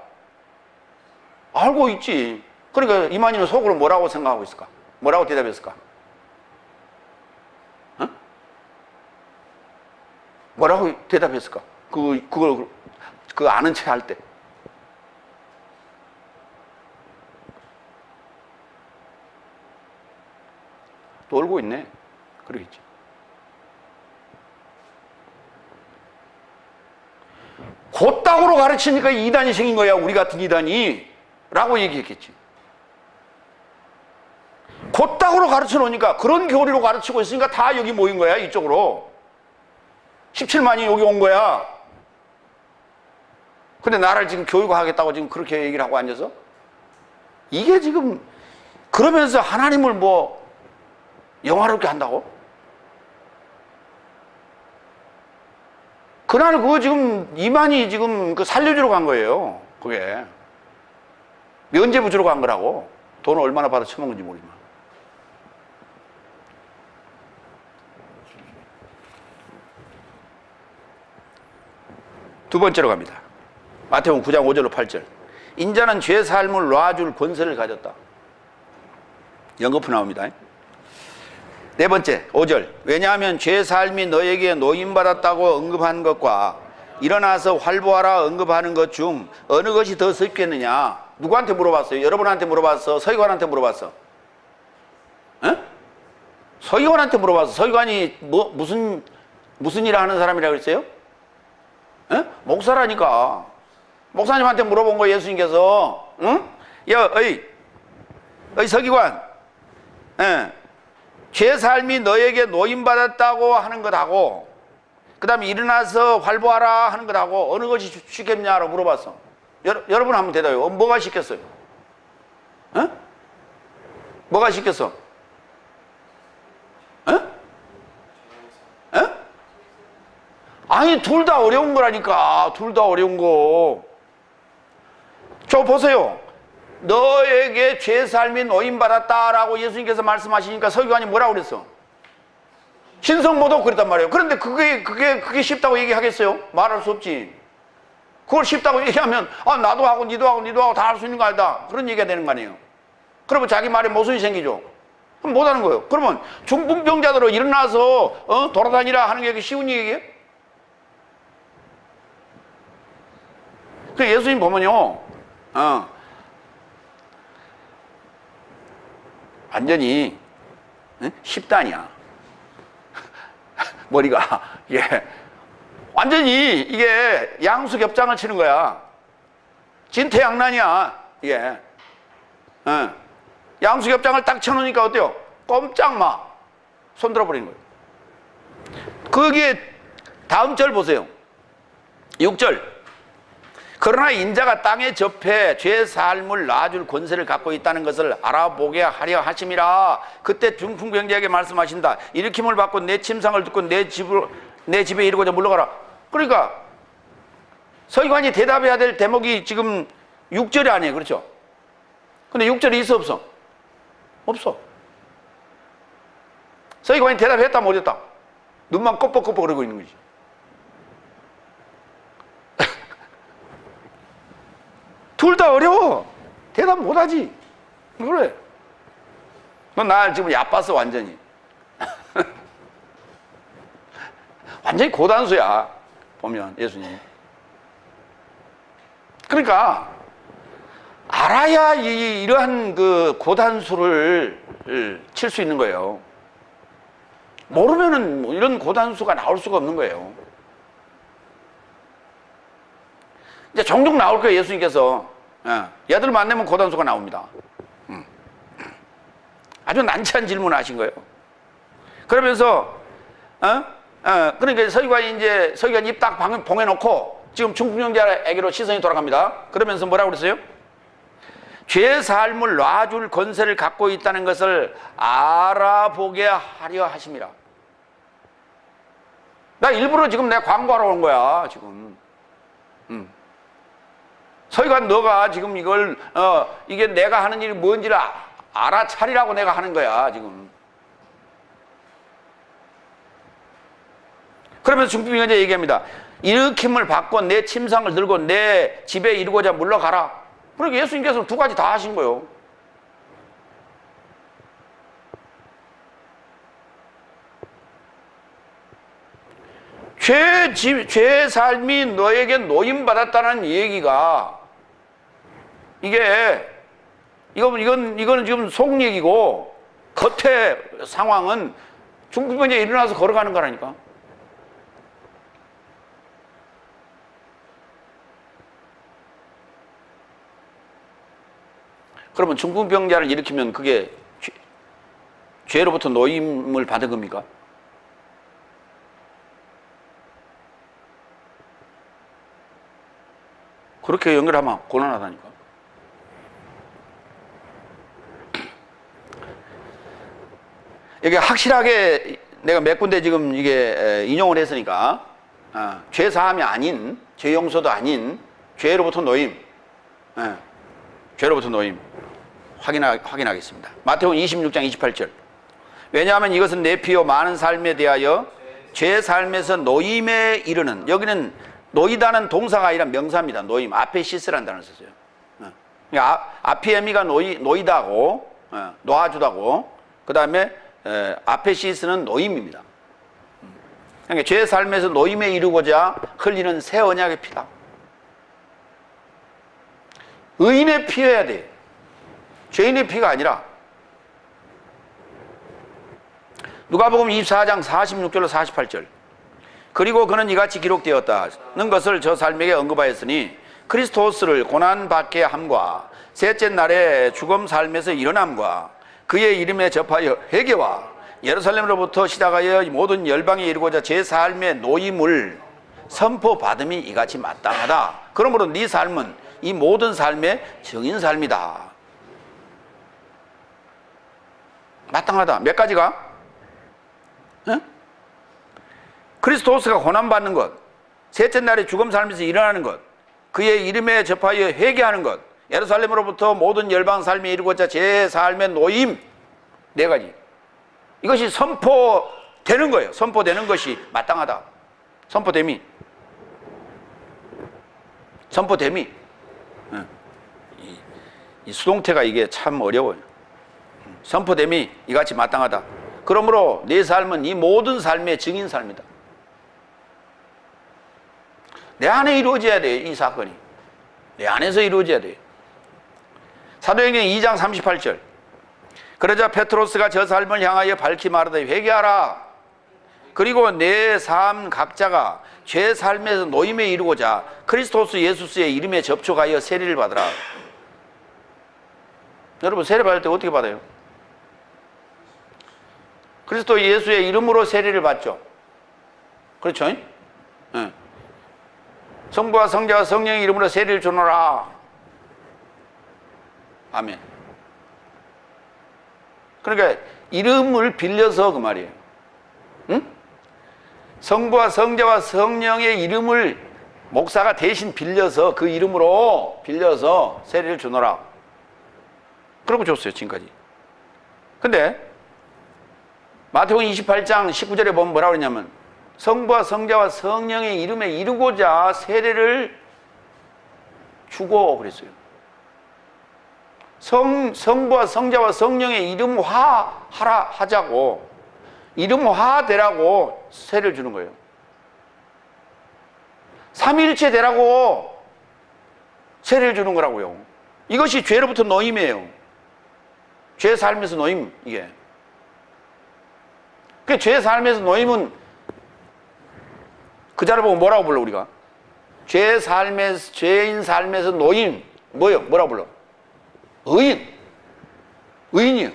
알고 있지. 그러니까 이만희는 속으로 뭐라고 생각하고 있을까? 뭐라고 대답했을까? 뭐라고 대답했을까? 그걸 아는 체 할 때. 돌고 있네. 그러겠지. 곧다구로 가르치니까 이단이 생긴 거야. 우리 같은 이단이. 라고 얘기했겠지. 곧다구로 가르쳐 놓으니까 그런 교리로 가르치고 있으니까 다 여기 모인 거야. 이쪽으로. 17만이 여기 온 거야. 근데 나를 지금 교육하겠다고 지금 그렇게 얘기를 하고 앉아서? 이게 지금 그러면서 하나님을 뭐 영화롭게 한다고? 그날 그거 지금 이만희 지금 그 살려주러 간 거예요. 그게. 면죄부 주러 간 거라고. 돈을 얼마나 받아 처먹는지 모르지만. 두 번째로 갑니다. 마태복음 9장 5절로 8절. 인자는 죄 삶을 놔줄 권세를 가졌다. 연거푸 나옵니다. 네 번째 5절. 왜냐하면 죄 삶이 너에게 노임받았다고 언급한 것과 일어나서 활보하라 언급하는 것 중 어느 것이 더 쉽겠느냐. 누구한테 물어봤어요? 여러분한테 물어봤어? 서기관한테 물어봤어? 에? 서기관한테 물어봤어. 서기관이 무슨 일을 하는 사람이라고 그랬어요? 에? 목사라니까. 목사님한테 물어본 거 예수님께서. 응? 야, 어이 서기관. 죄 삶이 너에게 노임받았다고 하는 것하고 그 다음에 일어나서 활보하라 하는 것하고 어느 것이 쉽겠냐고 물어봤어. 여러분 한번 대답해요. 뭐가 쉽겠어요? 에? 뭐가 쉽겠어? 에? 에? 아니 둘 다 어려운 거라니까. 둘 다 어려운 거. 저 보세요. 너에게 죄 삶이 노임받았다라고 예수님께서 말씀하시니까 서기관이 뭐라고 그랬어? 신성모독 그랬단 말이에요. 그런데 그게 쉽다고 얘기하겠어요? 말할 수 없지. 그걸 쉽다고 얘기하면 나도 하고 니도 하고 다 할 수 있는 거 아니다. 그런 얘기가 되는 거 아니에요. 그러면 자기 말에 모순이 생기죠. 그럼 못 하는 거예요. 그러면 중풍병자들로 일어나서 돌아다니라 하는 게 쉬운 얘기예요? 그 예수님 보면요. 완전히 십단이야. 머리가 완전히 이게 양수겹장을 치는 거야. 진퇴양난이야 이게. 양수겹장을 딱 쳐놓으니까 어때요? 꼼짝 마 손 들어버리는 거예요. 거기에 다음 절 보세요. 6절. 그러나 인자가 땅에 접해 죄 삶을 놔줄 권세를 갖고 있다는 것을 알아보게 하려 하심이라. 그때 중풍병자에게 말씀하신다. 일으킴을 받고 내 침상을 듣고 내 집에 이르고자 물러가라. 그러니까 서기관이 대답해야 될 대목이 지금 6절이 아니에요. 그렇죠? 근데 6절이 있어 없어? 없어. 서기관이 대답했다 못했다? 눈만 껍벅껍벅 그러고 있는 거지. 둘 다 어려워. 대답 못하지. 그래. 너 나 지금 얕봤어 완전히. 완전히 고단수야. 보면 예수님. 그러니까 알아야 이러한 그 고단수를 칠 수 있는 거예요. 모르면은 뭐 이런 고단수가 나올 수가 없는 거예요. 이제 종종 나올 거예요. 예수님께서 얘들 만나면 고단수가 나옵니다. 아주 난처한 질문을 하신 거예요. 그러면서 그러니까 서기관이 입 딱 봉해놓고 지금 중풍병자에게로 시선이 돌아갑니다. 그러면서 뭐라고 그랬어요? 죄 삶을 놔줄 권세를 갖고 있다는 것을 알아보게 하려 하심이라. 나 일부러 지금 내가 광고하러 온 거야 지금. 서기관 너가 지금 이걸 이게 내가 하는 일이 뭔지를 알아차리라고 내가 하는 거야 지금. 그러면서 중풍병자 얘기합니다. 일으킴을 받고 내 침상을 들고 내 집에 이르고자 물러가라. 그러니까 예수님께서는 두 가지 다 하신 거예요. 죄 삶이 너에게 노임받았다는 얘기가 이거는 지금 속 얘기고 겉의 상황은 중풍병자가 일어나서 걸어가는 거라니까. 그러면 중풍병자를 일으키면 그게 죄로부터 노임을 받은 겁니까? 그렇게 연결하면 곤란하다니까. 여기 확실하게 내가 몇 군데 지금 이게 인용을 했으니까, 죄사함이 아닌, 죄 용서도 아닌, 죄로부터 노임, 죄로부터 노임 확인하겠습니다. 마태복음 26장 28절. 왜냐하면 이것은 내 피요 많은 삶에 대하여 죄 삶에서 노임에 이르는, 여기는 노이다는 동사가 아니라 명사입니다. 노임, 아페시스라는 단어를 썼어요. 아피에미가 노이다고, 놓아주다고, 그 다음에 아페시스는 노임입니다. 그러니까 죄 삶에서 노임에 이르고자 흘리는 새 언약의 피다. 의인의 피여야 돼. 죄인의 피가 아니라. 누가복음 24장 46절로 48절. 그리고 그는 이같이 기록되었다는 것을 저 삶에게 언급하였으니 그리스도스를 고난받게 함과 셋째 날에 죽음 삶에서 일어남과 그의 이름에 접하여 회개와 예루살렘으로부터 시작하여 모든 열방에 이르고자 제 삶의 노임을 선포받음이 이같이 마땅하다. 그러므로 네 삶은 이 모든 삶의 증인 삶이다. 마땅하다. 몇 가지가? 응? 그리스도스가 고난받는 것, 셋째 날에 죽음 삶에서 일어나는 것, 그의 이름에 접하여 회개하는 것, 예루살렘으로부터 모든 열방 삶에 이르고자 제 삶의 노임, 네 가지. 이것이 선포되는 거예요. 선포되는 것이 마땅하다. 선포됨이. 선포됨이. 이 수동태가 이게 참 어려워요. 선포됨이 이같이 마땅하다. 그러므로 내 삶은 이 모든 삶의 증인 삶이다. 내 안에 이루어져야 돼, 이 사건이. 내 안에서 이루어져야 돼. 사도행전 2장 38절. 그러자 페트로스가 저 삶을 향하여 밝히 말하되 회개하라. 그리고 내 삶 각자가 죄 삶에서 노임에 이르고자 그리스도스 예수스의 이름에 접촉하여 세례를 받으라. 여러분, 세례 받을 때 어떻게 받아요? 그리스도 예수의 이름으로 세례를 받죠. 그렇죠? 네. 성부와 성자와 성령의 이름으로 세례를 주노라. 아멘. 그러니까 이름을 빌려서 그 말이에요. 응? 성부와 성자와 성령의 이름을 목사가 대신 빌려서 그 이름으로 빌려서 세례를 주노라. 그러고 줬어요, 지금까지. 근데 마태복음 28장 19절에 보면 뭐라고 그러냐면 성부와 성자와 성령의 이름에 이르고자 세례를 주고 그랬어요. 성부와 성자와 성령의 하자고, 이름화되라고 세례를 주는 거예요. 삼위일체 되라고 세례를 주는 거라고요. 이것이 죄로부터 노임이에요. 죄 삶에서 노임, 이게. 그 죄 삶에서 노임은 그 자를 보고 뭐라고 불러, 우리가? 죄인 삶에서 노임, 뭐라고 불러? 의인이요.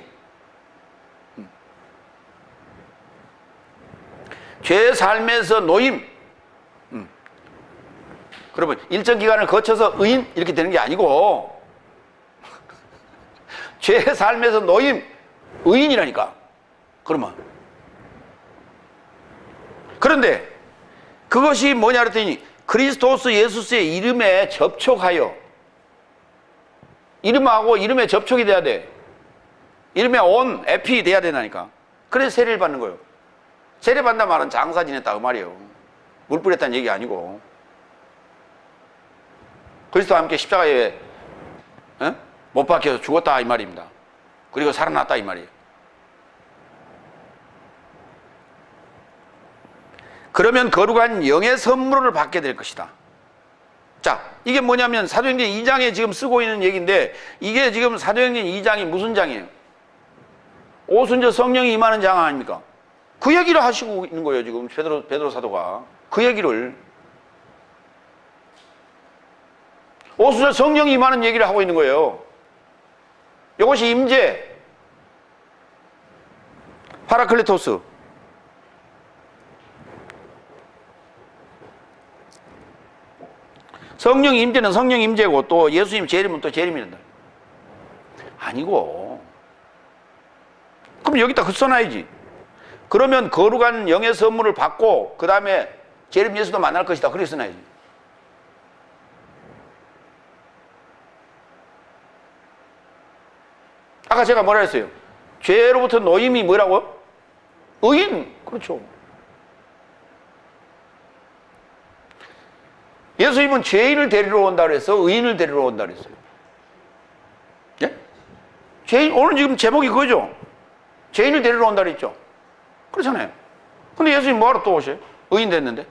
죄 삶에서 노임. 그러면 일정 기간을 거쳐서 의인 이렇게 되는 게 아니고 죄 삶에서 노임, 의인이라니까. 그런데 그것이 뭐냐 그랬더니 그리스도스 예수스의 이름에 접촉하여, 이름하고 이름에 접촉이 돼야 돼. 이름에 에피 돼야 되나니까. 그래서 세례를 받는 거예요. 세례 받는 말은 장사 지냈다 그 말이에요. 물 뿌렸다는 얘기 아니고. 그리스도와 함께 십자가에 못 박혀서 죽었다 이 말입니다. 그리고 살아났다 이 말이에요. 그러면 거룩한 영의 선물을 받게 될 것이다. 자, 이게 뭐냐면 사도행전 2장에 지금 쓰고 있는 얘기인데, 이게 지금 사도행전 2장이 무슨 장이에요? 오순절 성령이 임하는 장 아닙니까? 그 얘기를 하시고 있는 거예요, 지금 베드로 사도가. 그 얘기를. 오순절 성령이 임하는 얘기를 하고 있는 거예요. 이것이 임재, 파라클리토스. 성령 임재는 성령 임재고 또 예수님 재림은 또 재림이란다. 아니고. 그럼 여기다 써놔야지. 그러면 거룩한 영의 선물을 받고 그 다음에 재림 예수도 만날 것이다. 그렇게 써놔야지. 아까 제가 뭐라 했어요? 죄로부터 노임이 뭐라고요? 의인. 그렇죠. 예수님은 죄인을 데리러 온다 그랬어? 의인을 데리러 온다 그랬어요? 예? 죄인, 오늘 지금 제목이 그거죠? 죄인을 데리러 온다 그랬죠? 그렇잖아요. 근데 예수님 뭐하러 또 오셔요? 의인 됐는데?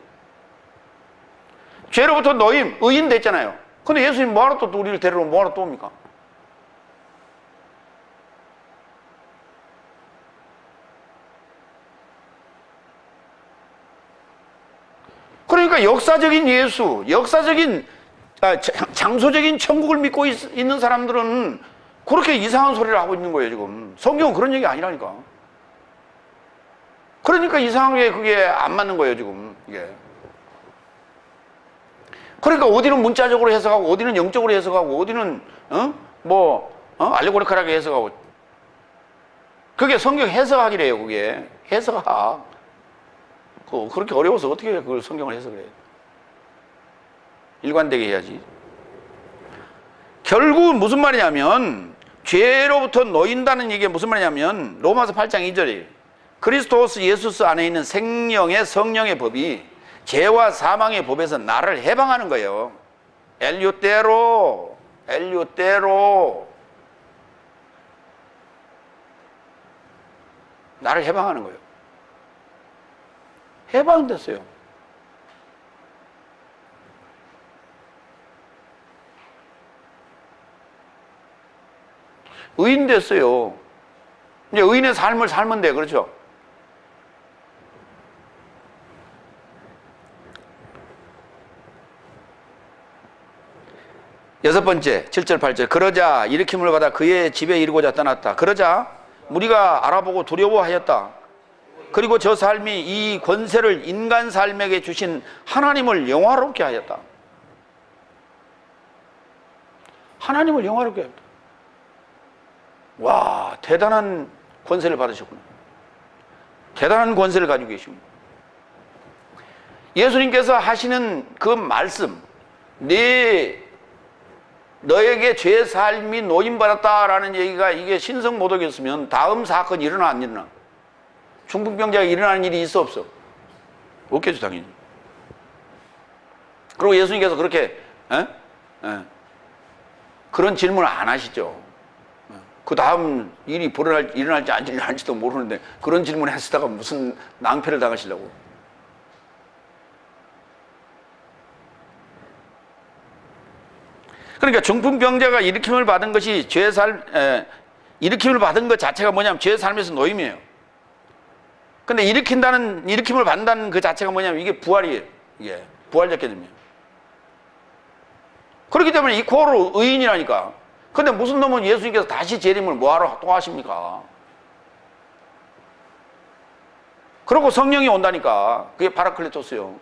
죄로부터 노임, 의인 됐잖아요. 근데 예수님 뭐하러 또 우리를 데리러 뭐하러 또 옵니까? 그러니까 역사적인 예수, 역사적인 장소적인 천국을 믿고 있는 사람들은 그렇게 이상한 소리를 하고 있는 거예요, 지금. 성경은 그런 얘기 아니라니까. 그러니까 이상하게 그게 안 맞는 거예요, 지금. 이게. 그러니까 어디는 문자적으로 해석하고, 어디는 영적으로 해석하고, 어디는 알레고리컬하게 해석하고. 그게 성경 해석학이래요, 그게. 해석학. 그렇게 어려워서 어떻게 그걸 성경을 해석을 해요? 일관되게 해야지. 결국은 무슨 말이냐면 죄로부터 놓인다는 얘기가 무슨 말이냐면 로마서 8장 2절이에요. 그리스도스 예수스 안에 있는 생명의 성령의 법이 죄와 사망의 법에서 나를 해방하는 거예요. 엘류테로 나를 해방하는 거예요. 해방됐어요. 의인 됐어요. 이제 의인의 삶을 살면 돼. 그렇죠? 여섯 번째, 7절, 8절. 그러자 일으킴을 받아 그의 집에 이르고자 떠났다. 그러자 무리가 알아보고 두려워하였다. 그리고 저 삶이 이 권세를 인간 삶에게 주신 하나님을 영화롭게 하였다. 하나님을 영화롭게 하였다. 와, 대단한 권세를 받으셨구나. 대단한 권세를 가지고 계십니다. 예수님께서 하시는 그 말씀, 너에게 죄 삶이 노임받았다라는 얘기가 이게 신성모독이었으면 다음 사건이 일어나 안 일어나? 중풍병자가 일어나는 일이 있어 없어? 없겠죠, 당연히. 그리고 예수님께서 그렇게 그런 질문을 안 하시죠. 그 다음 일이 일어날지 안 일어날지도 모르는데 그런 질문을 하시다가 무슨 낭패를 당하시려고. 그러니까 중풍병자가 일으킴을 받은 것이 일으킴을 받은 것 자체가 뭐냐면 죄 삶에서 노임이에요. 근데 일으킴을 받는다는 그 자체가 뭐냐면 이게 부활이에요. 이게 부활적 개념이에요. 그렇기 때문에 이코어로 의인이라니까. 근데 무슨 놈은 예수님께서 다시 재림을 뭐하러 또 하십니까? 그리고 성령이 온다니까. 그게 파라클리토스요.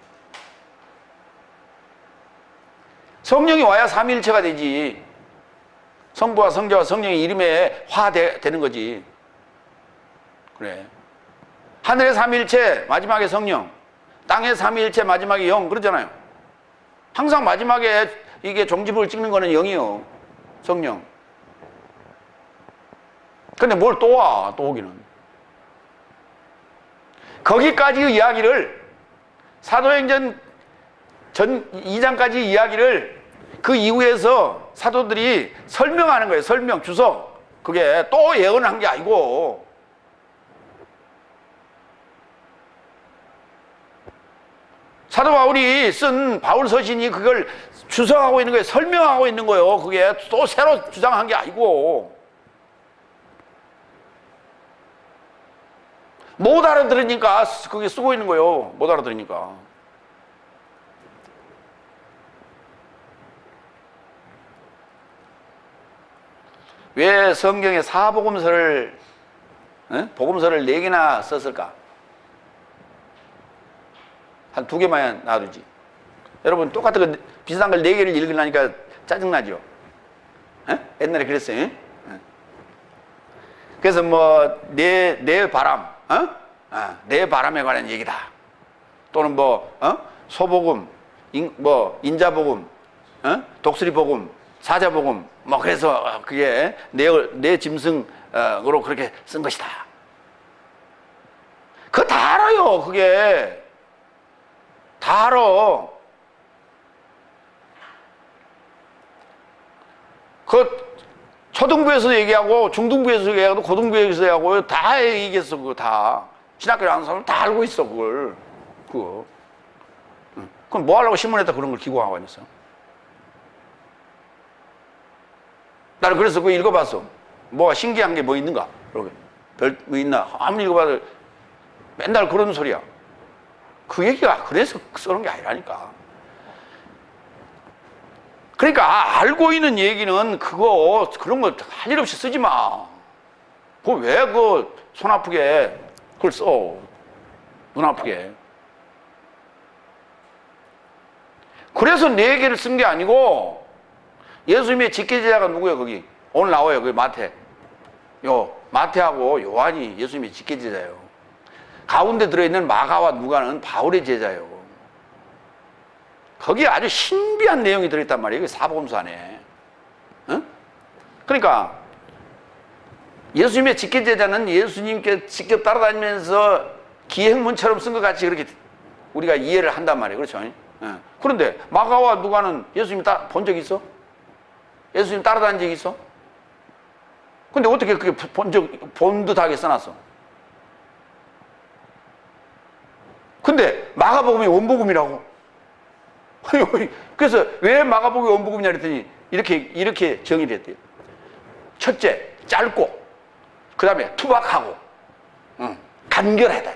성령이 와야 삼위일체가 되지. 성부와 성자와 성령의 이름에 화되는 거지. 그래. 하늘의 삼위일체 마지막에 성령, 땅의 삼위일체 마지막에 영, 그러잖아요. 항상 마지막에 이게 종지부를 찍는 거는 영이요, 성령. 근데 뭘 또 와, 또 오기는. 거기까지의 이야기를 사도행전 전 2장까지 이야기를 그 이후에서 사도들이 설명하는 거예요. 설명, 주석. 그게 또 예언한 게 아니고. 사도 바울이 쓴 바울 서신이 그걸 주석하고 있는 거예요. 설명하고 있는 거예요. 그게 또 새로 주장한 게 아니고. 못 알아들으니까 그게 쓰고 있는 거예요. 못 알아들으니까. 왜 성경에 사복음서를 복음서를 4개나 썼을까? 한 2개만 놔두지. 여러분 똑같은 거 비슷한 걸 4개를 읽으려니까 짜증나죠? 옛날에 그랬어요. 그래서 뭐 내 바람, 내 바람에 관한 얘기다. 또는 뭐 소복음, 인자복음, 독수리복음, 사자복음, 뭐 그래서 그게 내 짐승으로 그렇게 쓴 것이다. 그거 다 알아요. 그게 다 알아. 그 초등부에서 얘기하고 중등부에서 얘기하고 고등부에서 얘기하고 다 얘기했어. 그거 다 신학교 나온 사람 다 알고 있어. 그거 그럼 뭐 하려고 신문에다 그런 걸 기고하고 다녔어? 나는 그래서 그거 읽어봤어. 뭐가 신기한 게 뭐 있는가? 뭐 있나? 아무리 읽어봐도 맨날 그런 소리야. 그 얘기가 그래서 쓰는 게 아니라니까. 그러니까 알고 있는 얘기는 그런 거 할 일 없이 쓰지 마. 왜 손 아프게 그걸 써? 눈 아프게. 그래서 4개를 쓴 게 아니고 예수님의 직계제자가 누구예요? 거기 오늘 나와요. 그 마태하고 요한이 예수님의 직계제자예요. 가운데 들어있는 마가와 누가는 바울의 제자예요. 거기에 아주 신비한 내용이 들어있단 말이에요. 사복음서 안에. 그러니까 예수님의 직계제자는 예수님께 직접 따라다니면서 기행문처럼 쓴 것 같이 그렇게 우리가 이해를 한단 말이에요. 그렇죠? 그런데 마가와 누가는 예수님 본 적이 있어? 예수님 따라다닌 적이 있어? 근데 어떻게 그게 본 듯하게 써놨어? 근데 마가복음이 원복음이라고. 그래서 왜 마가복음이 원복음이냐 그랬더니 이렇게 정의를 했대요. 첫째, 짧고, 그 다음에 투박하고, 간결하다.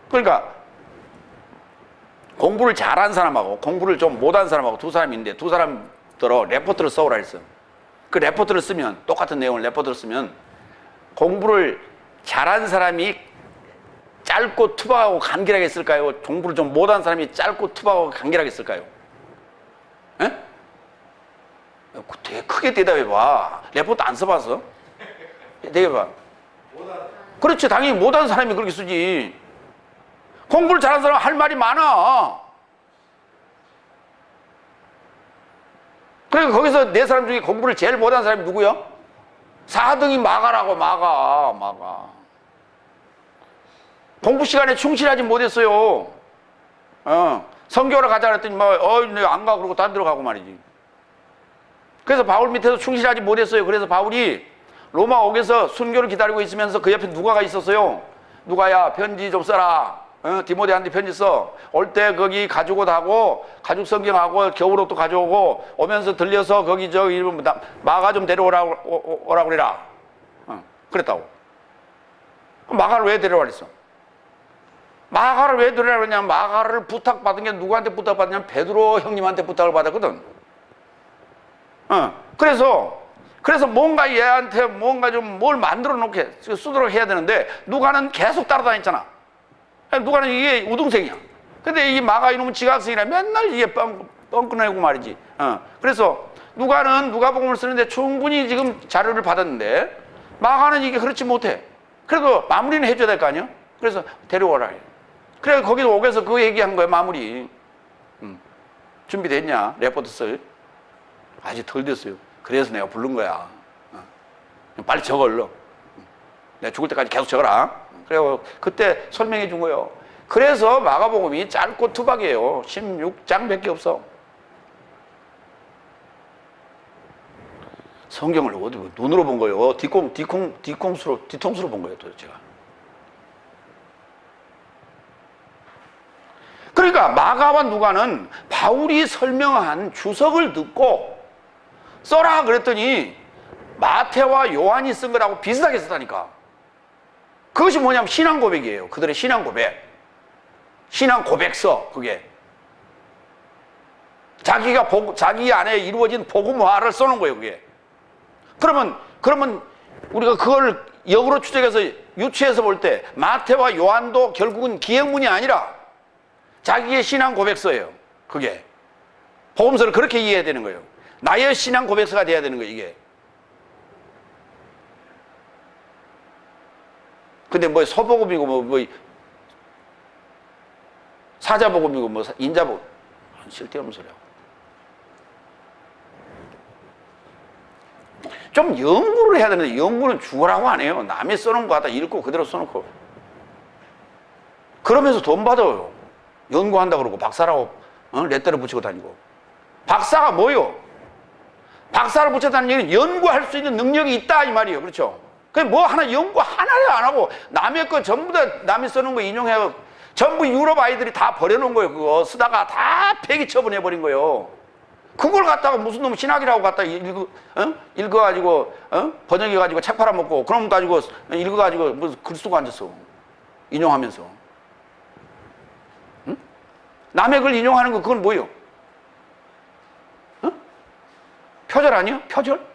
그러니까 공부를 잘한 사람하고 공부를 좀 못한 사람하고 두 사람이 있는데 두 사람들어 레포트를 써오라 했어. 그 레포트를 쓰면 똑같은 내용을 레포트를 쓰면 공부를 잘한 사람이 짧고 투박하고 간결하게 쓸까요? 공부를 좀 못한 사람이 짧고 투박하고 간결하게 쓸까요? 되게 크게 대답해봐. 레포트 안 써봤어? 대답해봐. 그렇지, 당연히 못한 사람이 그렇게 쓰지. 공부를 잘하는 사람은 할 말이 많아. 그러니까 거기서 4사람 중에 공부를 제일 못한 사람이 누구야? 4등이 마가라고. 마가 공부 시간에 충실하지 못했어요. 성교하러 가자 그랬더니 내가 안 가 그러고 딴 데로 가고 말이지. 그래서 바울 밑에서 충실하지 못했어요. 그래서 바울이 로마 옥에서 순교를 기다리고 있으면서 그 옆에 누가가 있었어요. 누가야, 편지 좀 써라. 디모데한테 편지 써. 올 때 거기 가지고 가고 가죽 성경하고 겨울옷도 가져오고 오면서 들려서 거기 마가 좀 데려오라고 그래라. 그랬다고. 마가를 왜 데려와 그랬어? 마가를 왜 데려와 그러냐면 마가를 부탁받은 게 누구한테 부탁받냐면 베드로 형님한테 부탁을 받았거든. 그래서 뭔가 얘한테 뭔가 좀 뭘 만들어 놓게 쓰도록 해야 되는데 누가는 계속 따라다녔잖아. 누가는 이게 우등생이야. 근데 이 마가 이놈은 지각생이라 맨날 이게 뻥끊어내고 말이지. 그래서 누가는 누가복음을 쓰는데 충분히 지금 자료를 받았는데 마가는 이게 그렇지 못해. 그래도 마무리는 해줘야 될 거 아니야? 그래서 데려오라. 그래 거기도 옥에서 그 얘기한 거야. 마무리. 준비됐냐? 레포트 쓸? 아직 덜 됐어요. 그래서 내가 부른 거야. 빨리 적어 얼른. 내가 죽을 때까지 계속 적어라. 그래서 그때 설명해 준 거예요. 그래서 마가복음이 짧고 투박이에요. 16장밖에 없어. 성경을 어디 눈으로 본 거예요. 뒤통수로 본 거예요. 도대체가. 그러니까 마가와 누가는 바울이 설명한 주석을 듣고 써라 그랬더니 마태와 요한이 쓴 거라고 비슷하게 썼다니까. 그것이 뭐냐면 신앙 고백이에요. 그들의 신앙 고백. 신앙 고백서, 그게. 자기 안에 이루어진 복음화를 써놓은 거예요, 그게. 그러면 우리가 그걸 역으로 추적해서 유추해서 볼 때 마태와 요한도 결국은 기행문이 아니라 자기의 신앙 고백서예요, 그게. 복음서를 그렇게 이해해야 되는 거예요. 나의 신앙 고백서가 돼야 되는 거예요, 이게. 근데 뭐 서복음이고 뭐 사자복음이고 뭐 인자복음, 쓸데없는 소리야. 좀 연구를 해야 되는데 연구는 죽으라고 안 해요. 남이 써놓은 거 갖다 읽고 그대로 써놓고. 그러면서 돈 받아요. 연구한다 그러고 박사라고 레터를 붙이고 다니고. 박사가 뭐요? 박사를 붙였다는 얘기는 연구할 수 있는 능력이 있다 이 말이에요. 그렇죠? 그냥 뭐 하나 연구 하나를 안 하고 남의 거 전부 다 남이 써놓은 거 인용해서 전부 유럽 아이들이 다 버려놓은 거예요. 그거 쓰다가 다 폐기 처분해버린 거예요. 그걸 갖다가 무슨 놈 신학이라고 갖다가 읽어가지고 번역해가지고 책 팔아먹고 그럼 가지고 읽어가지고 무슨 글 쓰고 앉았어. 인용하면서. 응? 남의 글 인용하는 거 그건 뭐예요? 응? 표절 아니야? 표절?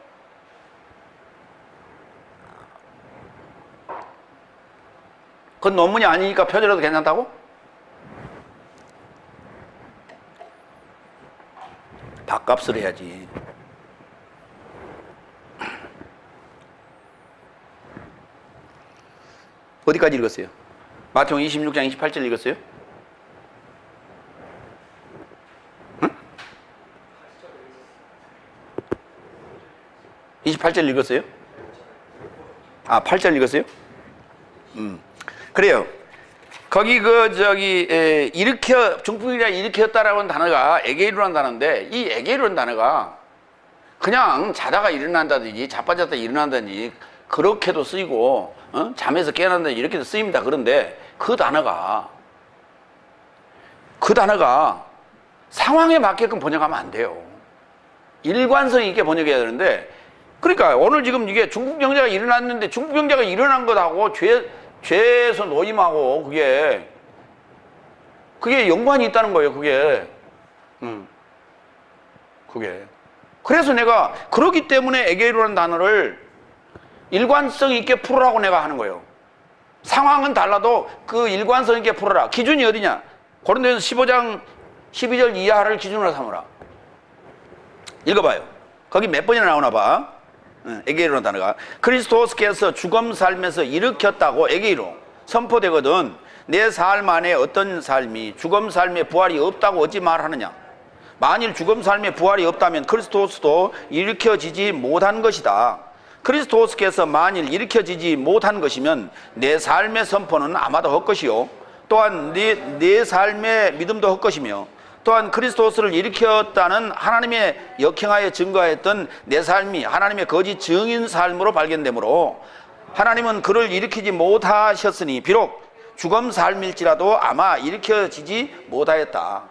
그건 논문이 아니니까 표절해도 괜찮다고? 밥값을 해야지. 어디까지 읽었어요? 마태복음 26장 28절 읽었어요? 응? 28절 읽었어요? 아, 8절 읽었어요? 그래요. 거기 중풍이라 일으켰다라는 단어가 에게이루라는 단어인데, 이 에게이루라는 단어가 그냥 자다가 일어난다든지 자빠졌다 일어난다든지 그렇게도 쓰이고 잠에서 깨어난다든지 이렇게도 쓰입니다. 그런데 그 단어가 상황에 맞게끔 번역하면 안 돼요. 일관성 있게 번역해야 되는데, 그러니까 오늘 지금 이게 중풍병자가 일어났는데 중풍병자가 일어난 것하고 죄에서 노임하고 그게 연관이 있다는 거예요. 그게. 그래서 내가 그렇기 때문에 에게이루라는 단어를 일관성 있게 풀으라고 내가 하는 거예요. 상황은 달라도 그 일관성 있게 풀어라. 기준이 어디냐? 고린도전서 15장 12절 이하를 기준으로 삼으라. 읽어봐요. 거기 몇 번이나 나오나 봐. 에게이루라는 단어가 그리스도께서 죽음 삶에서 일으켰다고 에게이루 선포되거든. 내 삶 안에 어떤 삶이 죽음 삶에 부활이 없다고 어찌 말하느냐? 만일 죽음 삶에 부활이 없다면 그리스도도 일으켜지지 못한 것이다. 그리스도께서 만일 일으켜지지 못한 것이면 내 삶의 선포는 아마도 헛것이요 또한 내 삶의 믿음도 헛것이며 또한 그리스도를 일으켰다는 하나님의 역행하에 증거했던 내 삶이 하나님의 거짓 증인 삶으로 발견되므로 하나님은 그를 일으키지 못하셨으니 비록 죽음 삶일지라도 아마 일으켜지지 못하였다.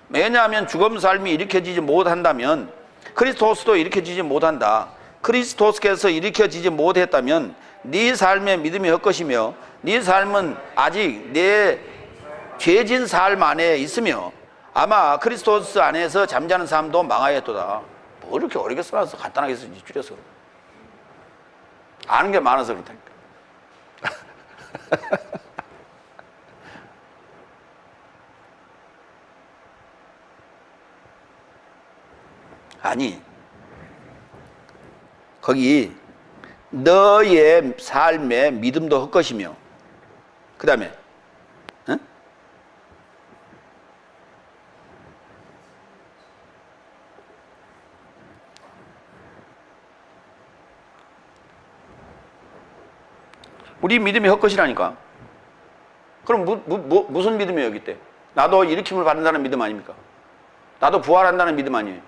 왜냐하면 죽음 삶이 일으켜지지 못한다면 그리스도도 일으켜지지 못한다. 그리스도께서 일으켜지지 못했다면 네 삶의 믿음이 헛것이며 네 삶은 아직 내 죄진 삶 안에 있으며 아마 그리스도스 안에서 잠자는 삶도 망하였도다. 뭐 이렇게 어렵게 써놔서 간단하게 쓰지 줄여서. 아는 게 많아서 그렇다니까. 아니, 거기 너의 삶의 믿음도 헛것이며 그 다음에 우리 믿음이 헛것이라니까. 그럼 무슨 믿음이에요 여기 때? 나도 일으킴을 받는다는 믿음 아닙니까? 나도 부활한다는 믿음 아니에요?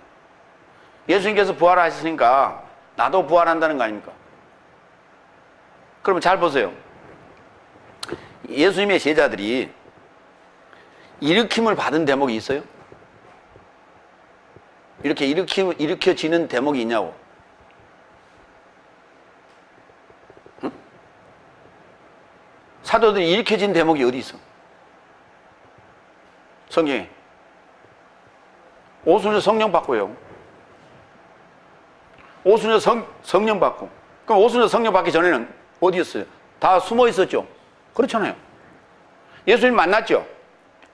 예수님께서 부활하셨으니까 나도 부활한다는 거 아닙니까? 그러면 잘 보세요. 예수님의 제자들이 일으킴을 받은 대목이 있어요? 이렇게 일으켜지는 대목이 있냐고. 응? 사도들이 일으켜진 대목이 어디 있어? 성경에. 오순절 성령 받고요. 오순절 성령 받고. 그럼 오순절 성령 받기 전에는 어디였어요? 다 숨어 있었죠? 그렇잖아요. 예수님 만났죠?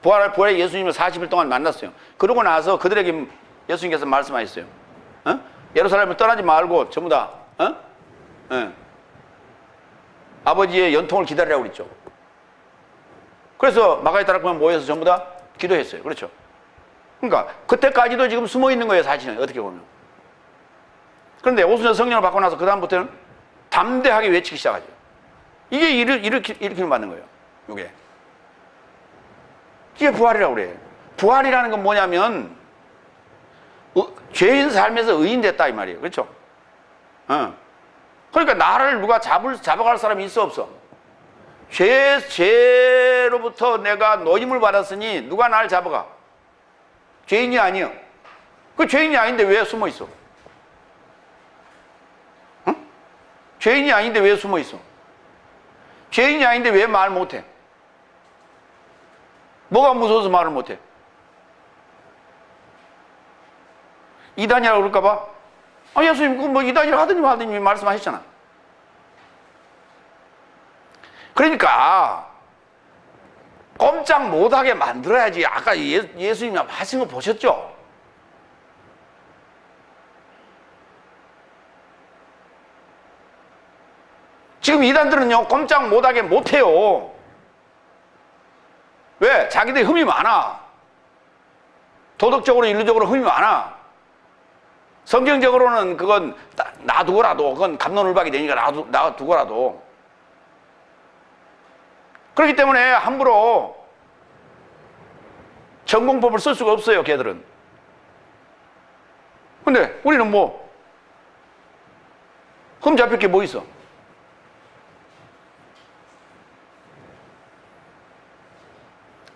부활의 예수님을 40일 동안 만났어요. 그러고 나서 그들에게 예수님께서 말씀하셨어요. 예루살렘을 떠나지 말고 전부 다 아버지의 연통을 기다리라고 그랬죠. 그래서 마가의 다락방에 모여서 전부 다 기도했어요. 그렇죠? 그러니까 그때까지도 지금 숨어 있는 거예요, 사실은. 어떻게 보면. 그런데 오순절 성령을 받고 나서 그 다음부터는 담대하게 외치기 시작하죠. 이게 일으키는 받는 거예요. 이게 부활이라고 그래요. 부활이라는 건 뭐냐면 죄인 삶에서 의인 됐다 이 말이에요. 그렇죠? 그러니까 나를 누가 잡아갈 사람이 있어 없어? 죄로부터 내가 노임을 받았으니 누가 나를 잡아가? 죄인이 아니요. 그 죄인이 아닌데 왜 숨어 있어? 죄인이 아닌데 왜 숨어 있어? 죄인이 아닌데 왜 말 못해? 뭐가 무서워서 말을 못해? 이단이라고 그럴까봐? 예수님, 뭐 이단이라고 하더니 말더니 말씀하셨잖아. 그러니까, 꼼짝 못하게 만들어야지. 아까 예수님이 하신 거 보셨죠? 지금 이단들은요, 꼼짝 못하게 못해요. 왜? 자기들이 흠이 많아. 도덕적으로, 윤리적으로 흠이 많아. 성경적으로는 그건 놔두고라도, 그건 갑론을박이 되니까 놔두고라도. 그렇기 때문에 함부로 전공법을 쓸 수가 없어요, 걔들은. 근데 우리는 뭐, 흠 잡힐 게 뭐 있어?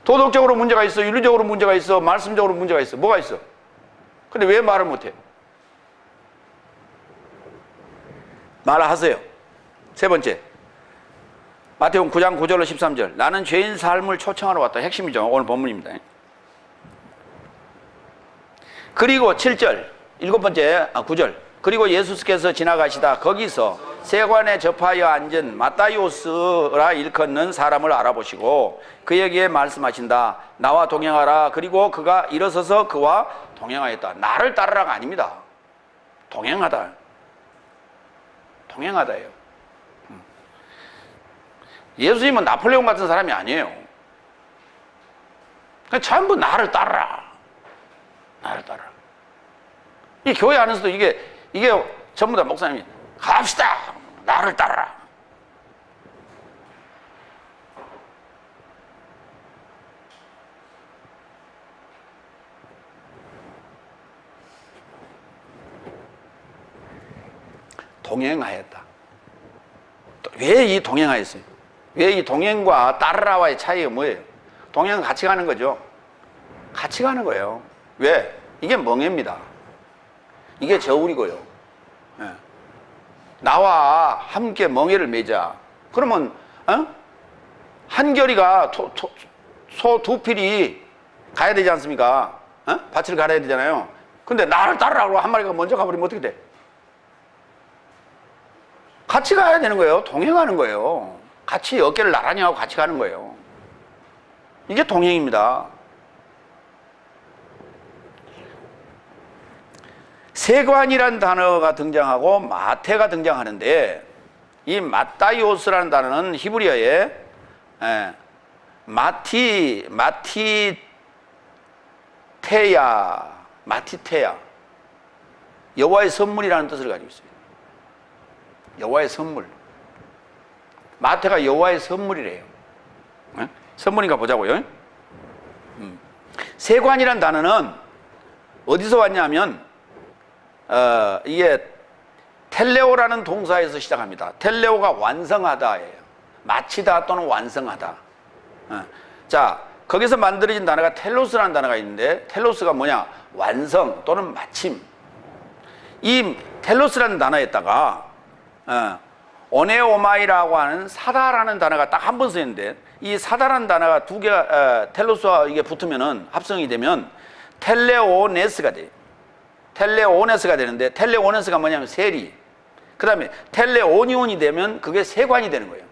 도덕적으로 문제가 있어, 윤리적으로 문제가 있어, 말씀적으로 문제가 있어. 뭐가 있어? 근데 왜 말을 못해? 말을 하세요. 세 번째, 마태복음 9장 9절로 13절. 나는 죄인 삶을 초청하러 왔다. 핵심이죠. 오늘 본문입니다. 그리고 7절, 일곱 번째, 9절. 그리고 예수께서 지나가시다 거기서 세관에 접하여 앉은 마따이오스라 일컫는 사람을 알아보시고 그에게 말씀하신다. 나와 동행하라. 그리고 그가 일어서서 그와 동행하였다. 나를 따르라가 아닙니다. 동행하다. 동행하다예요. 예수님은 나폴레옹 같은 사람이 아니에요. 그냥 전부 나를 따르라. 나를 따르라. 이 교회 안에서도 이게 전부 다 목사님이 갑시다. 나를 따르라. 동행하였다. 왜 이 동행하였어요? 왜 이 동행과 따르라와의 차이가 뭐예요? 동행은 같이 가는 거죠. 같이 가는 거예요. 왜? 이게 멍해입니다. 이게 저울이고요. 예. 나와 함께 멍해를 매자. 그러면 한결이가 소 두 필이 가야 되지 않습니까? 밭을 갈아야 되잖아요. 근데 나를 따르라고 한 마리가 먼저 가버리면 어떻게 돼? 같이 가야 되는 거예요. 동행하는 거예요. 같이 어깨를 나란히 하고 같이 가는 거예요. 이게 동행입니다. 세관이라는 단어가 등장하고 마태가 등장하는데 이 마따이오스라는 단어는 히브리어에 마티테야 여호와의 선물이라는 뜻을 가지고 있어요. 여호와의 선물. 마태가 여호와의 선물이래요. 선물인가 보자고요. 세관이라는 단어는 어디서 왔냐면 이게 텔레오라는 동사에서 시작합니다. 텔레오가 완성하다예요. 마치다 또는 완성하다. 자, 거기서 만들어진 단어가 텔로스라는 단어가 있는데 텔로스가 뭐냐? 완성 또는 마침. 이 텔로스라는 단어에다가 오네오마이라고 하는 사다라는 단어가 딱 한 번 쓰였는데, 이 사다라는 단어가 두 개가 텔로스와 이게 붙으면은 합성이 되면 텔레오네스가 돼요. 텔레오네스가 되는데, 텔레오네스가 뭐냐면 세리. 그 다음에 텔레오니온이 되면 그게 세관이 되는 거예요.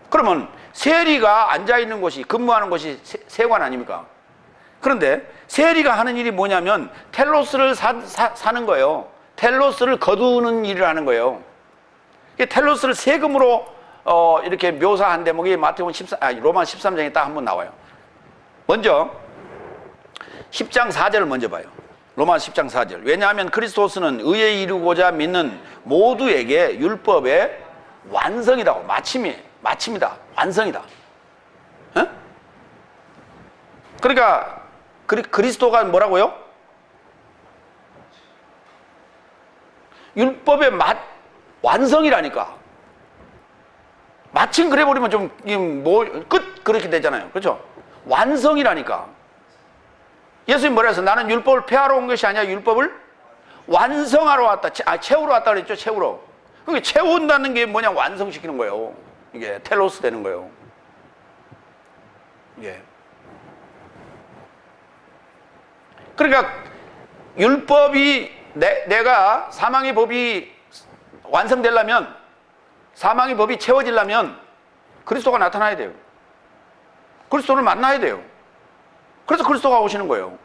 그러면 세리가 앉아있는 곳이, 근무하는 곳이 세관 아닙니까? 그런데 세리가 하는 일이 뭐냐면 텔로스를 사는 거예요. 텔로스를 거두는 일을 하는 거예요. 텔로스를 세금으로 이렇게 묘사한 대목이 마태복음 로마 13장에 딱 한 번 나와요. 먼저 10장 4절을 먼저 봐요. 로마 10장 4절. 왜냐하면 그리스도스는 의에 이루고자 믿는 모두에게 율법의 완성이라고. 마침이다. 완성이다. 어? 그러니까 그리스도가 뭐라고요? 율법의 완성이라니까. 마침 그래버리면 좀 끝 그렇게 되잖아요. 그렇죠? 완성이라니까. 예수님 뭐라 해서 나는 율법을 폐하러 온 것이 아니라 율법을 완성하러 왔다. 채우러 왔다 그랬죠. 채우러. 그게 채운다는 게 뭐냐? 완성시키는 거예요. 이게 텔로스 되는 거예요. 예. 그러니까 율법이 내가 사망의 법이 완성되려면, 사망의 법이 채워지려면 그리스도가 나타나야 돼요. 그리스도를 만나야 돼요. 그래서 그리스도가 오시는 거예요.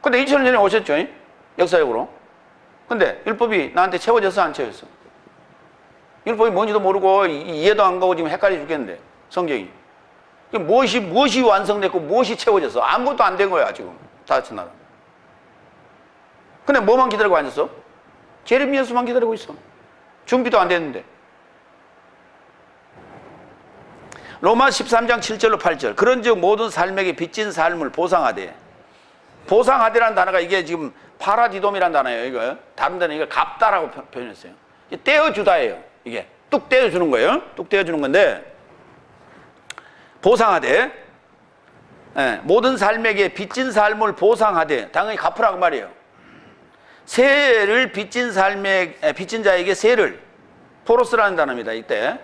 근데 2000년 전에 오셨죠? 역사적으로. 근데 율법이 나한테 채워졌어, 안 채워졌어? 율법이 뭔지도 모르고 이해도 안 가고 지금 헷갈려 죽겠는데, 성경이. 무엇이 완성됐고 무엇이 채워졌어? 아무것도 안 된 거야, 지금. 다 같이 나라. 근데 뭐만 기다리고 앉았어? 제레미야서만 기다리고 있어. 준비도 안 됐는데. 로마 13장 7절로 8절. 그런즉 모든 삶에게 빚진 삶을 보상하되. 보상하되라는 단어가 이게 지금 파라디돔이라는 단어예요. 이거 다른 데는 이거 갚다라고 표현했어요. 떼어주다예요. 이게 뚝 떼어주는 거예요. 뚝 떼어주는 건데, 보상하되, 예, 모든 삶에게 빚진 삶을 보상하되, 당연히 갚으라고 말이에요. 세를 빚진 자에게 세를, 포로스라는 단어입니다. 이때.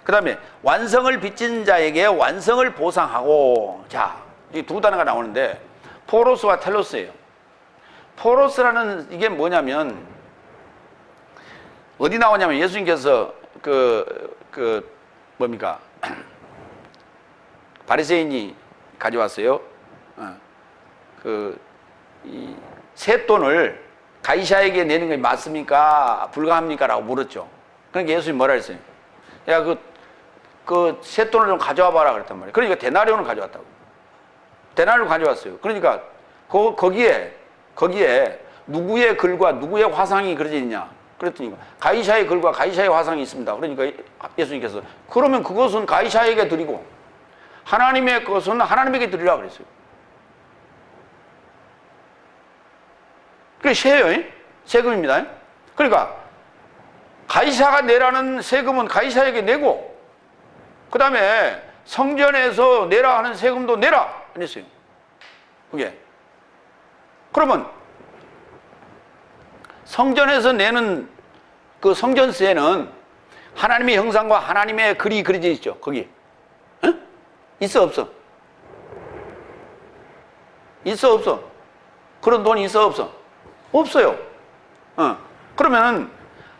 그 다음에 완성을 빚진 자에게 완성을 보상하고. 자, 이 두 단어가 나오는데 포로스와 텔로스예요. 포로스라는 이게 뭐냐면, 어디 나오냐면 예수님께서 뭡니까? 바리새인이 가져왔어요. 이 셋돈을 가이사에게 내는 게 맞습니까? 불가합니까? 라고 물었죠. 그러니까 예수님이 뭐라 했어요? 야, 그 셋돈을 좀 가져와 봐라 그랬단 말이에요. 그러니까 데나리온을 가져왔다고. 데나리온을 가져왔어요. 그러니까 거기에 누구의 글과 누구의 화상이 그려져 있냐? 그랬더니 가이사의 글과 가이사의 화상이 있습니다. 그러니까 예수님께서 그러면 그것은 가이사에게 드리고 하나님의 것은 하나님에게 드리라 그랬어요. 그게 세금입니다. 그러니까 가이사가 내라는 세금은 가이사에게 내고, 그 다음에 성전에서 내라 하는 세금도 내라 그랬어요. 그게. 그러면 성전에서 내는 그 성전세는 하나님의 형상과 하나님의 글이 그려져 있죠. 거기. 응? 있어 없어? 있어 없어? 그런 돈이 있어 없어? 없어요. 그러면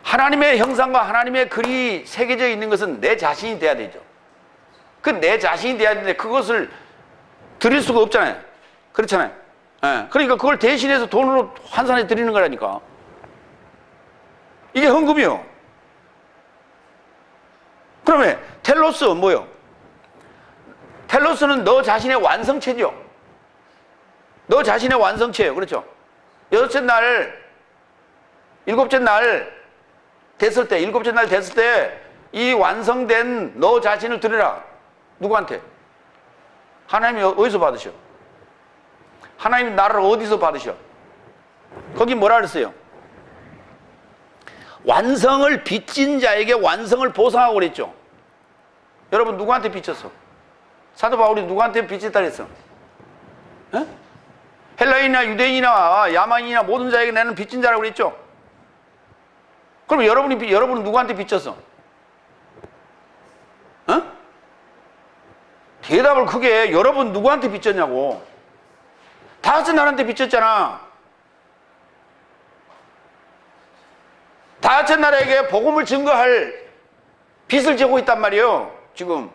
하나님의 형상과 하나님의 글이 새겨져 있는 것은 내 자신이 돼야 되죠. 그 내 자신이 돼야 되는데 그것을 드릴 수가 없잖아요. 그렇잖아요. 그러니까 그걸 대신해서 돈으로 환산해 드리는 거라니까. 이게 헌금이요. 그러면 텔로스 뭐요? 텔로스는 너 자신의 완성체죠. 너 자신의 완성체예요. 그렇죠? 일곱째 날 됐을 때 이 완성된 너 자신을 드리라. 누구한테? 하나님이 어디서 받으셔? 하나님 나라를 어디서 받으셔? 거기 뭐라 그랬어요? 완성을 빚진 자에게 완성을 보상하고 그랬죠. 여러분 누구한테 빚졌어? 사도 바울이 누구한테 빚졌다 그랬어? 헬라인이나 유대인이나 야만인이나 모든 자에게 내는 빚진 자라고 그랬죠. 그럼 여러분은 누구한테 빚졌어? 어? 대답을 크게 해. 여러분 누구한테 빚졌냐고. 다같이 나한테 빚졌잖아. 다같이 나라에게 복음을 증거할 빚을 지고 있단 말이에요, 지금.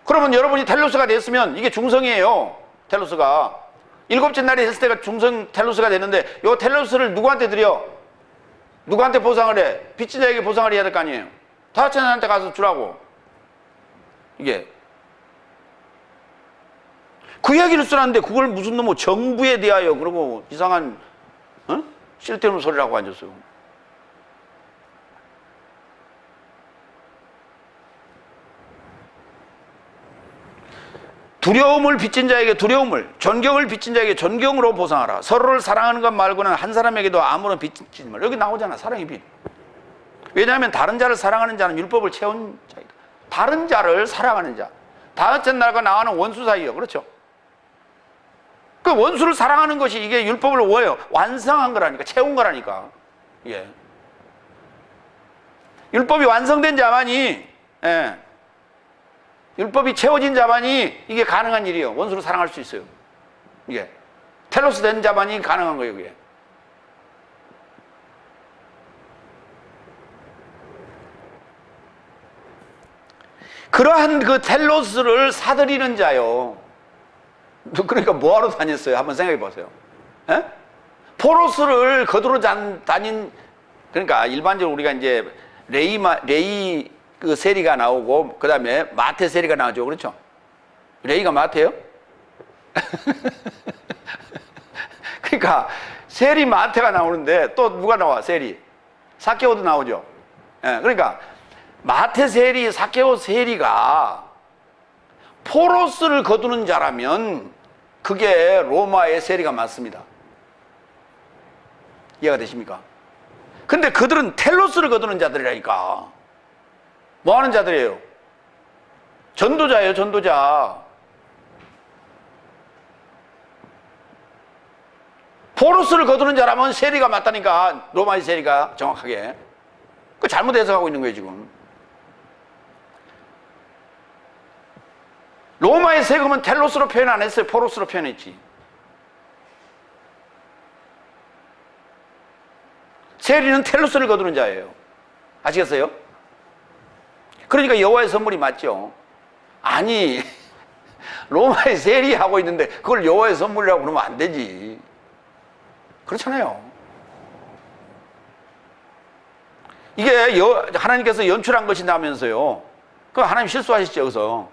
그러면 여러분이 텔로스가 됐으면 이게 중성이에요, 텔로스가. 일곱째 날에 했을 때가 중성 텔로스가 됐는데 이 텔로스를 누구한테 드려? 누구한테 보상을 해? 빚진 자에게 보상을 해야 될 거 아니에요. 다같이 나한테 가서 주라고. 이게 그 이야기를 써놨는데 그걸 무슨 놈의 정부에 대하여 그러고 이상한 쓸데없는 소리라고 앉았어요. 두려움을 빚진 자에게 두려움을, 존경을 빚진 자에게 존경으로 보상하라. 서로를 사랑하는 것 말고는 한 사람에게도 아무런 빚지지 말라. 여기 나오잖아, 사랑의 빚. 왜냐하면 다른 자를 사랑하는 자는 율법을 채운 자이다. 다른 자를 사랑하는 자, 다같이 날과 나와는 원수 사이요. 그렇죠? 그 원수를 사랑하는 것이 이게 율법을 뭐예요? 완성한 거라니까, 채운 거라니까. 예. 율법이 완성된 자만이, 예. 율법이 채워진 자만이 이게 가능한 일이에요. 원수를 사랑할 수 있어요. 이게 텔로스 된 자만이 가능한 거예요, 그게. 그러한 그 텔로스를 사들이는 자요. 그러니까 뭐하러 다녔어요? 한번 생각해 보세요. 에? 포로스를 거두러 다닌, 그러니까 일반적으로 우리가 이제 레이 그 세리가 나오고 그 다음에 마태 세리가 나오죠. 그렇죠? 레이가 마태요? 그러니까 세리 마태가 나오는데 또 누가 나와? 세리 삭개오도 나오죠. 예, 그러니까 마태 세리 삭개오 세리가 포로스를 거두는 자라면 그게 로마의 세리가 맞습니다. 이해가 되십니까? 근데 그들은 텔로스를 거두는 자들이라니까. 뭐 하는 자들이에요? 전도자예요, 전도자. 포로스를 거두는 자라면 세리가 맞다니까, 로마의 세리가 정확하게. 그 잘못 해석하고 있는 거예요, 지금. 로마의 세금은 텔로스로 표현 안 했어요, 포로스로 표현했지. 세리는 텔로스를 거두는 자예요. 아시겠어요? 그러니까 여호와의 선물이 맞죠. 아니, 로마의 세리 하고 있는데 그걸 여호와의 선물이라고 그러면 안 되지. 그렇잖아요. 이게 하나님께서 연출한 것이라면서요. 그럼 하나님 실수하시죠, 여기서.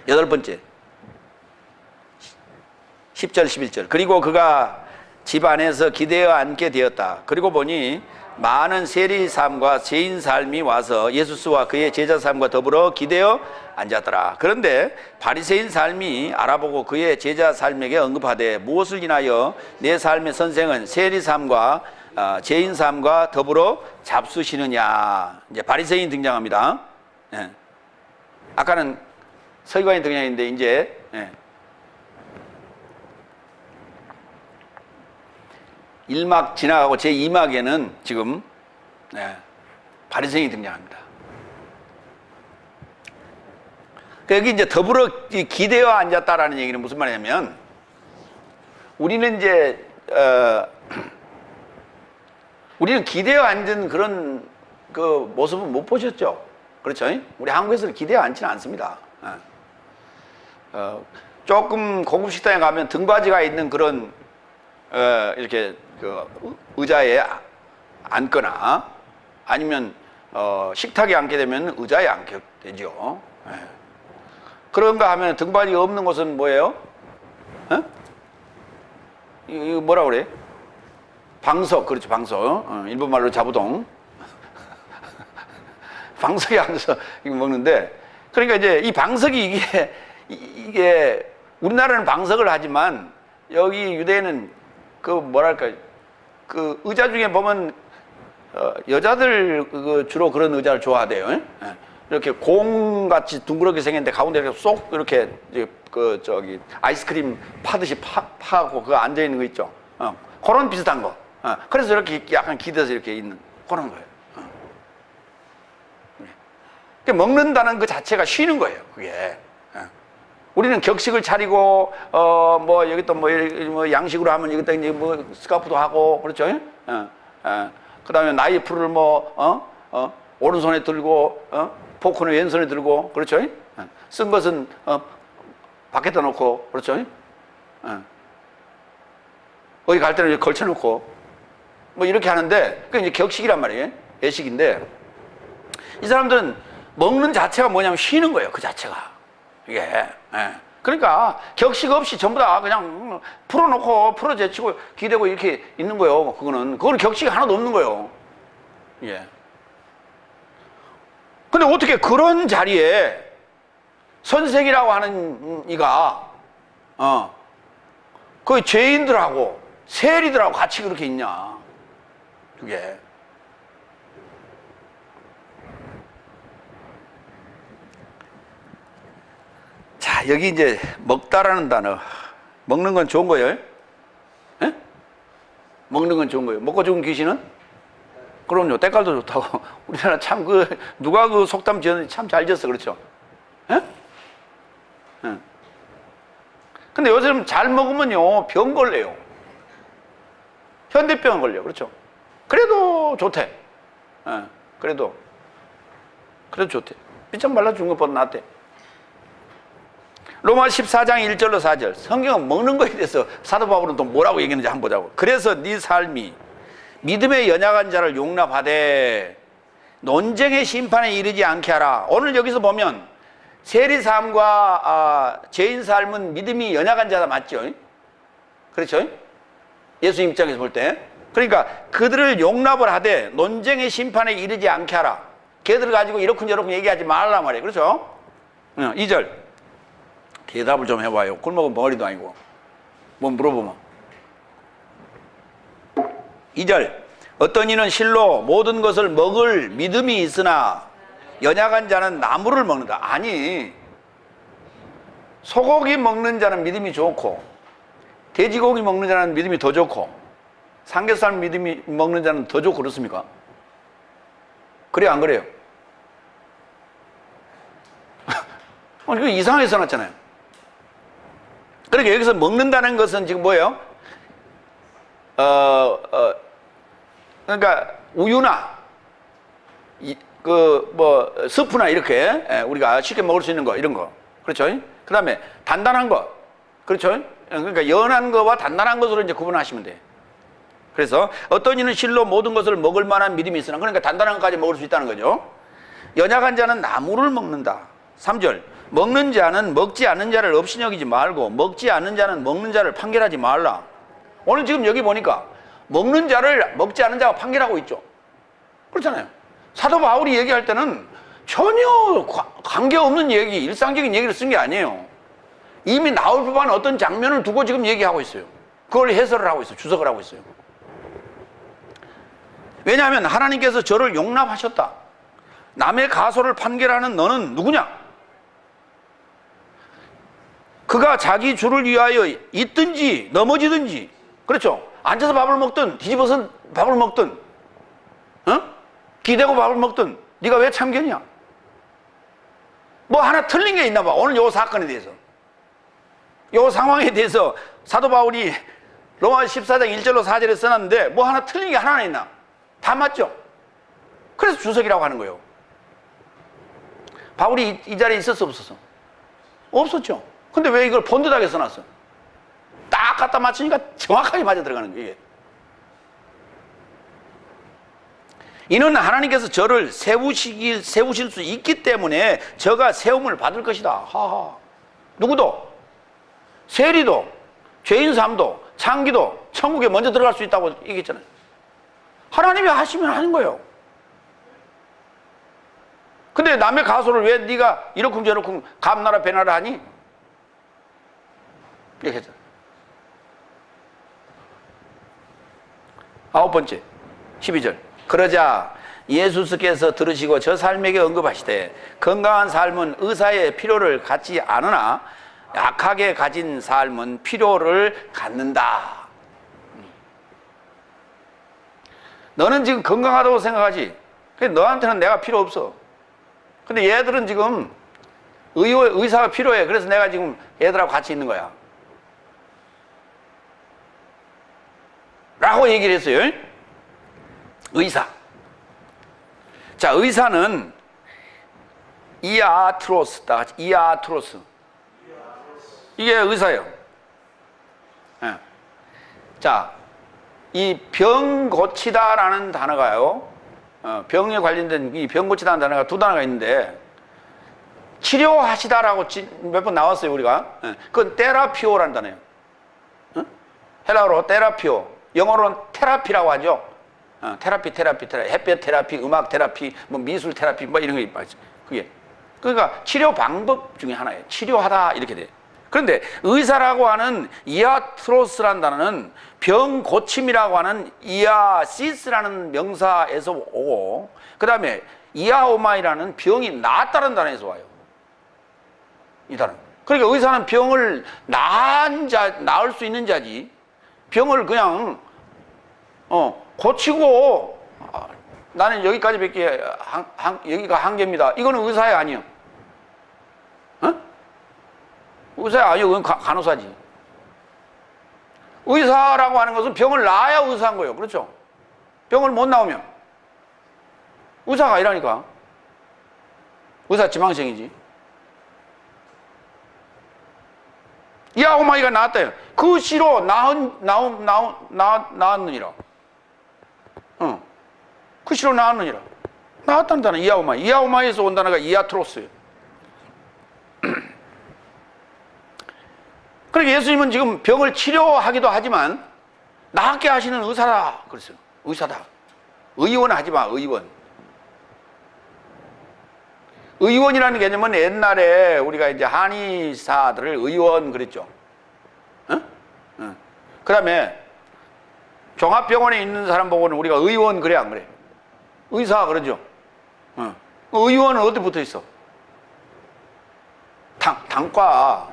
여덟 번째 10절 11절. 그리고 그가 집 안에서 기대어 앉게 되었다. 그리고 보니 많은 세리 삶과 죄인 삶이 와서 예수스와 그의 제자 삶과 더불어 기대어 앉았더라. 그런데 바리새인 삶이 알아보고 그의 제자 삶에게 언급하되 무엇을 인하여 내 삶의 선생은 세리 삶과 죄인 삶과 더불어 잡수시느냐. 이제 바리새인 등장합니다. 예. 아까는 서기관이 등장했는데 이제 1막 지나가고 제2막에는 지금 바리새인이 등장합니다. 여기 이제 더불어 기대어 앉았다라는 얘기는 무슨 말이냐면, 우리는 이제 우리는 기대어 앉은 그런 그 모습은 못 보셨죠? 그렇죠? 우리 한국에서는 기대어 앉지는 않습니다. 조금 고급 식당에 가면 등받이가 있는 그런 이렇게 그 의자에 앉거나 아니면 식탁에 앉게 되면 의자에 앉게 되죠. 그런가 하면 등받이 없는 곳은 뭐예요? 이거 뭐라 그래? 방석. 그렇죠, 방석. 일본말로 자부동. 방석에 앉아서 이거 먹는데, 그러니까 이제 이 방석이 이게 우리나라는 방석을 하지만 여기 유대인은 그 뭐랄까, 그 의자 중에 보면 여자들 주로 그런 의자를 좋아하대요. 이렇게 공같이 둥그렇게 생겼는데 가운데 이렇게 쏙 이렇게 아이스크림 파듯이 파고 그거 앉아 있는 거 있죠. 그런 비슷한 거. 그래서 이렇게 약간 기대서 이렇게 있는 그런 거예요. 먹는다는 그 자체가 쉬는 거예요. 그게. 우리는 격식을 차리고 뭐 여기 또 뭐 양식으로 하면 여기 또 이제 뭐 스카프도 하고 그렇죠. 그다음에 나이프를 오른손에 들고 포크는 왼손에 들고 그렇죠. 쓴 것은 밖에다 놓고 그렇죠. 어디 갈 때는 걸쳐 놓고 뭐 이렇게 하는데 그게 이제 격식이란 말이에요. 예식인데 이 사람들은 먹는 자체가 뭐냐면 쉬는 거예요. 그 자체가 이게. 그러니까 격식 없이 전부 다 그냥 풀어놓고 풀어제치고 기대고 이렇게 있는 거예요. 그거는 격식이 하나도 없는 거예요. 예. 근데 어떻게 그런 자리에 선생이라고 하는 이가 그 죄인들하고 세리들하고 같이 그렇게 있냐. 그게. 자, 여기 이제 먹다라는 단어. 먹는 건 좋은 거예요? 예? 먹는 건 좋은 거예요. 먹고 죽은 귀신은? 그럼요. 때깔도 좋다고. 우리나라 참 누가 그 속담 지었는지 참 잘 지었어. 그렇죠? 예? 예. 근데 요즘 잘 먹으면요. 병 걸려요. 현대병 걸려. 그렇죠? 그래도 좋대. 예. 그래도 좋대. 삐쩍 말라 죽은 것보다 낫대. 로마 14장 1절로 4절. 성경은 먹는 거에 대해서 사도 바울은 또 뭐라고 얘기했는지 한번 보자고. 그래서 네 삶이 믿음의 연약한 자를 용납하되 논쟁의 심판에 이르지 않게 하라. 오늘 여기서 보면 세리 삶과 죄인 삶은 믿음이 연약한 자다 맞죠? 그렇죠? 예수님 입장에서 볼 때. 그러니까 그들을 용납을 하되 논쟁의 심판에 이르지 않게 하라. 걔들을 가지고 이렇군 얘기하지 말라 말이에요. 그렇죠? 2절. 대답을 좀 해봐요. 굶어본 벙어리도 아니고. 뭐 물어보면. 2절. 어떤 이는 실로 모든 것을 먹을 믿음이 있으나 연약한 자는 나무를 먹는다. 아니, 소고기 먹는 자는 믿음이 좋고 돼지고기 먹는 자는 믿음이 더 좋고 삼겹살 믿음이 먹는 자는 더 좋고 그렇습니까? 그래요, 안 그래요? 이거 이상하게 써놨잖아요. 그러니까 여기서 먹는다는 것은 지금 뭐예요? 그러니까 우유나 스프나 이렇게 우리가 쉽게 먹을 수 있는 거 이런 거 그렇죠? 그 다음에 단단한 거 그렇죠? 그러니까 연한 거와 단단한 것으로 이제 구분하시면 돼요. 그래서 어떤 이는 실로 모든 것을 먹을 만한 믿음이 있으나 그러니까 단단한 것까지 먹을 수 있다는 거죠. 연약한 자는 나무를 먹는다. 3절. 먹는 자는 먹지 않는 자를 없이 여기지 말고 먹지 않는 자는 먹는 자를 판결하지 말라. 오늘 지금 여기 보니까 먹는 자를 먹지 않는 자가 판결하고 있죠. 그렇잖아요. 사도 바울이 얘기할 때는 전혀 관계없는 얘기, 일상적인 얘기를 쓴 게 아니에요. 이미 나올 법한 어떤 장면을 두고 지금 얘기하고 있어요. 그걸 해설을 하고 있어요. 주석을 하고 있어요. 왜냐하면 하나님께서 저를 용납하셨다. 남의 가소를 판결하는 너는 누구냐? 그가 자기 주를 위하여 있든지 넘어지든지 그렇죠? 앉아서 밥을 먹든 뒤집어서 밥을 먹든 기대고 밥을 먹든 네가 왜 참견이야? 뭐 하나 틀린 게 있나 봐. 오늘 요 사건에 대해서 요 상황에 대해서 사도 바울이 로마 14장 1절로 4절에 써놨는데 뭐 하나 틀린 게 하나 있나? 다 맞죠? 그래서 주석이라고 하는 거예요. 바울이 이 자리에 있었어 없었어? 없었죠. 근데 왜 이걸 번듯하게 써놨어? 딱 갖다 맞추니까 정확하게 맞아 들어가는 거예요. 이는 하나님께서 저를 세우실 수 있기 때문에 저가 세움을 받을 것이다. 하하. 누구도 세리도 죄인 삶도 창기도 천국에 먼저 들어갈 수 있다고 얘기했잖아요. 하나님이 하시면 하는 거예요. 근데 남의 가소를 왜 네가 이러쿵 저러쿵 감나라 배나라 하니? 이렇게 했잖아. 9번째 12절. 그러자 예수께서 들으시고 저 삶에게 언급하시되 건강한 삶은 의사의 필요를 갖지 않으나 약하게 가진 삶은 필요를 갖는다. 너는 지금 건강하다고 생각하지. 너한테는 내가 필요 없어. 근데 얘들은 지금 의사가 필요해. 그래서 내가 지금 얘들하고 같이 있는 거야. 라고 얘기를 했어요. 의사. 자, 의사는 이아트로스, 다 같이 이아트로스. 이게 의사예요. 네. 자, 이 병 고치다라는 단어가요. 병에 관련된 이 병 고치다는 단어가 두 단어가 있는데 치료하시다라고 몇 번 나왔어요, 우리가. 그건 테라피오라는 단어예요. 헬라어로 테라피오, 영어로는 테라피라고 하죠. 테라피, 햇볕 테라피, 음악 테라피, 뭐 미술 테라피, 뭐 이런 게 있죠. 그게. 그러니까 치료 방법 중에 하나예요. 치료하다, 이렇게 돼. 그런데 의사라고 하는 이아트로스라는 단어는 병 고침이라고 하는 이아시스라는 명사에서 오고, 그 다음에 이아오마이라는 병이 낫다는 단어에서 와요. 이 단어. 그러니까 의사는 병을 나을 수 있는 자지, 병을 그냥 고치고 나는 여기까지밖에 여기가 한계입니다, 이거는 의사야 아니요? 의사야 아니요? 그건 간호사지. 의사라고 하는 것은 병을 나아야 의사인 거예요. 그렇죠? 병을 못 나오면 의사가 아니라니까. 의사 지망생이지. 이아오마이가 나았다. 그 시로 나았느니라. 그 시로 나았느니라. 나았다는 단어 이아오마이. 이아오마이에서 온 단어가 이아트로스예요. 그러니까 예수님은 지금 병을 치료하기도 하지만 낫게 하시는 의사다 그랬어요. 의사다. 의원 하지 마, 의원. 의원이라는 개념은 옛날에 우리가 이제 한의사들을 의원 그랬죠. 그 다음에 종합병원에 있는 사람 보고는 우리가 의원 그래, 안 그래? 의사 그러죠. 의원은 어디 붙어 있어? 당과,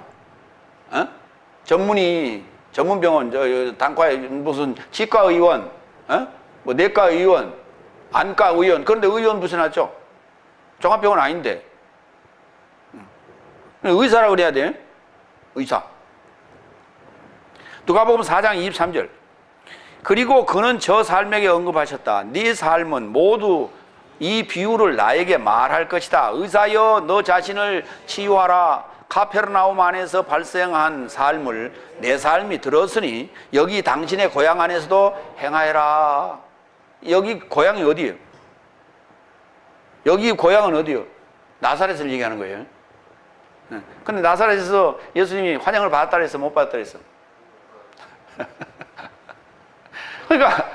전문병원, 당과에 무슨 치과의원, 뭐 내과의원, 안과의원, 그런데 의원 붙여놨죠? 종합병원 아닌데. 의사라고 그래야 돼. 의사. 누가복음 4장 23절. 그리고 그는 저 삶에게 언급하셨다. 네 삶은 모두 이 비유를 나에게 말할 것이다. 의사여, 너 자신을 치유하라. 카페르나움 안에서 발생한 삶을 내 삶이 들었으니 여기 당신의 고향 안에서도 행하여라. 여기 고향이 어디예요? 여기 고향은 어디요? 나사렛을 얘기하는 거예요. 근데 나사렛에서 예수님이 환영을 받았다 그랬어, 못 받았다 그랬어? 그러니까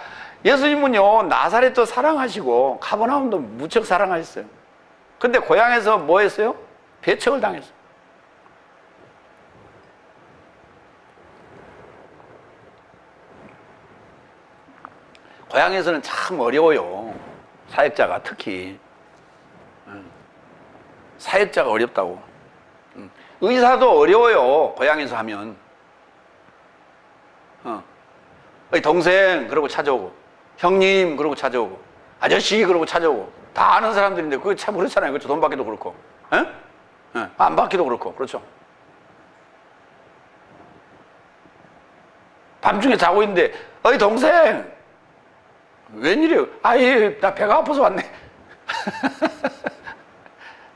예수님은요, 나사렛도 사랑하시고 가버나움도 무척 사랑하셨어요. 근데 고향에서 뭐 했어요? 배척을 당했어요. 고향에서는 참 어려워요. 사역자가 특히. 사역자가 어렵다고. 의사도 어려워요. 고향에서 하면. 동생 그러고 찾아오고, 형님 그러고 찾아오고, 아저씨 그러고 찾아오고, 다 아는 사람들인데 그게 참 그렇잖아요. 그렇죠? 돈 받기도 그렇고, 안 받기도 그렇고, 그렇죠? 밤중에 자고 있는데, 어이 동생 웬일이에요? 아이, 나 배가 아파서 왔네.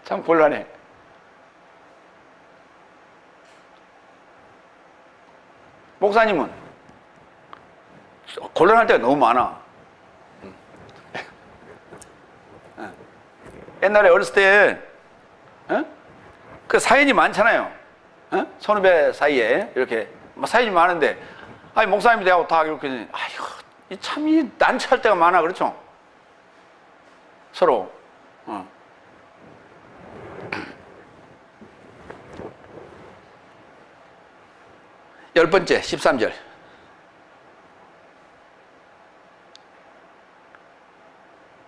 참 곤란해. 목사님은 곤란할 때가 너무 많아. 옛날에 어렸을 때, 그 사연이 많잖아요. 선후배 사이에 이렇게 사연이 많은데, 아니 목사님이 되고 다 이렇게, 아이고, 참 난처할 때가 많아, 그렇죠? 서로. 열 번째, 13절.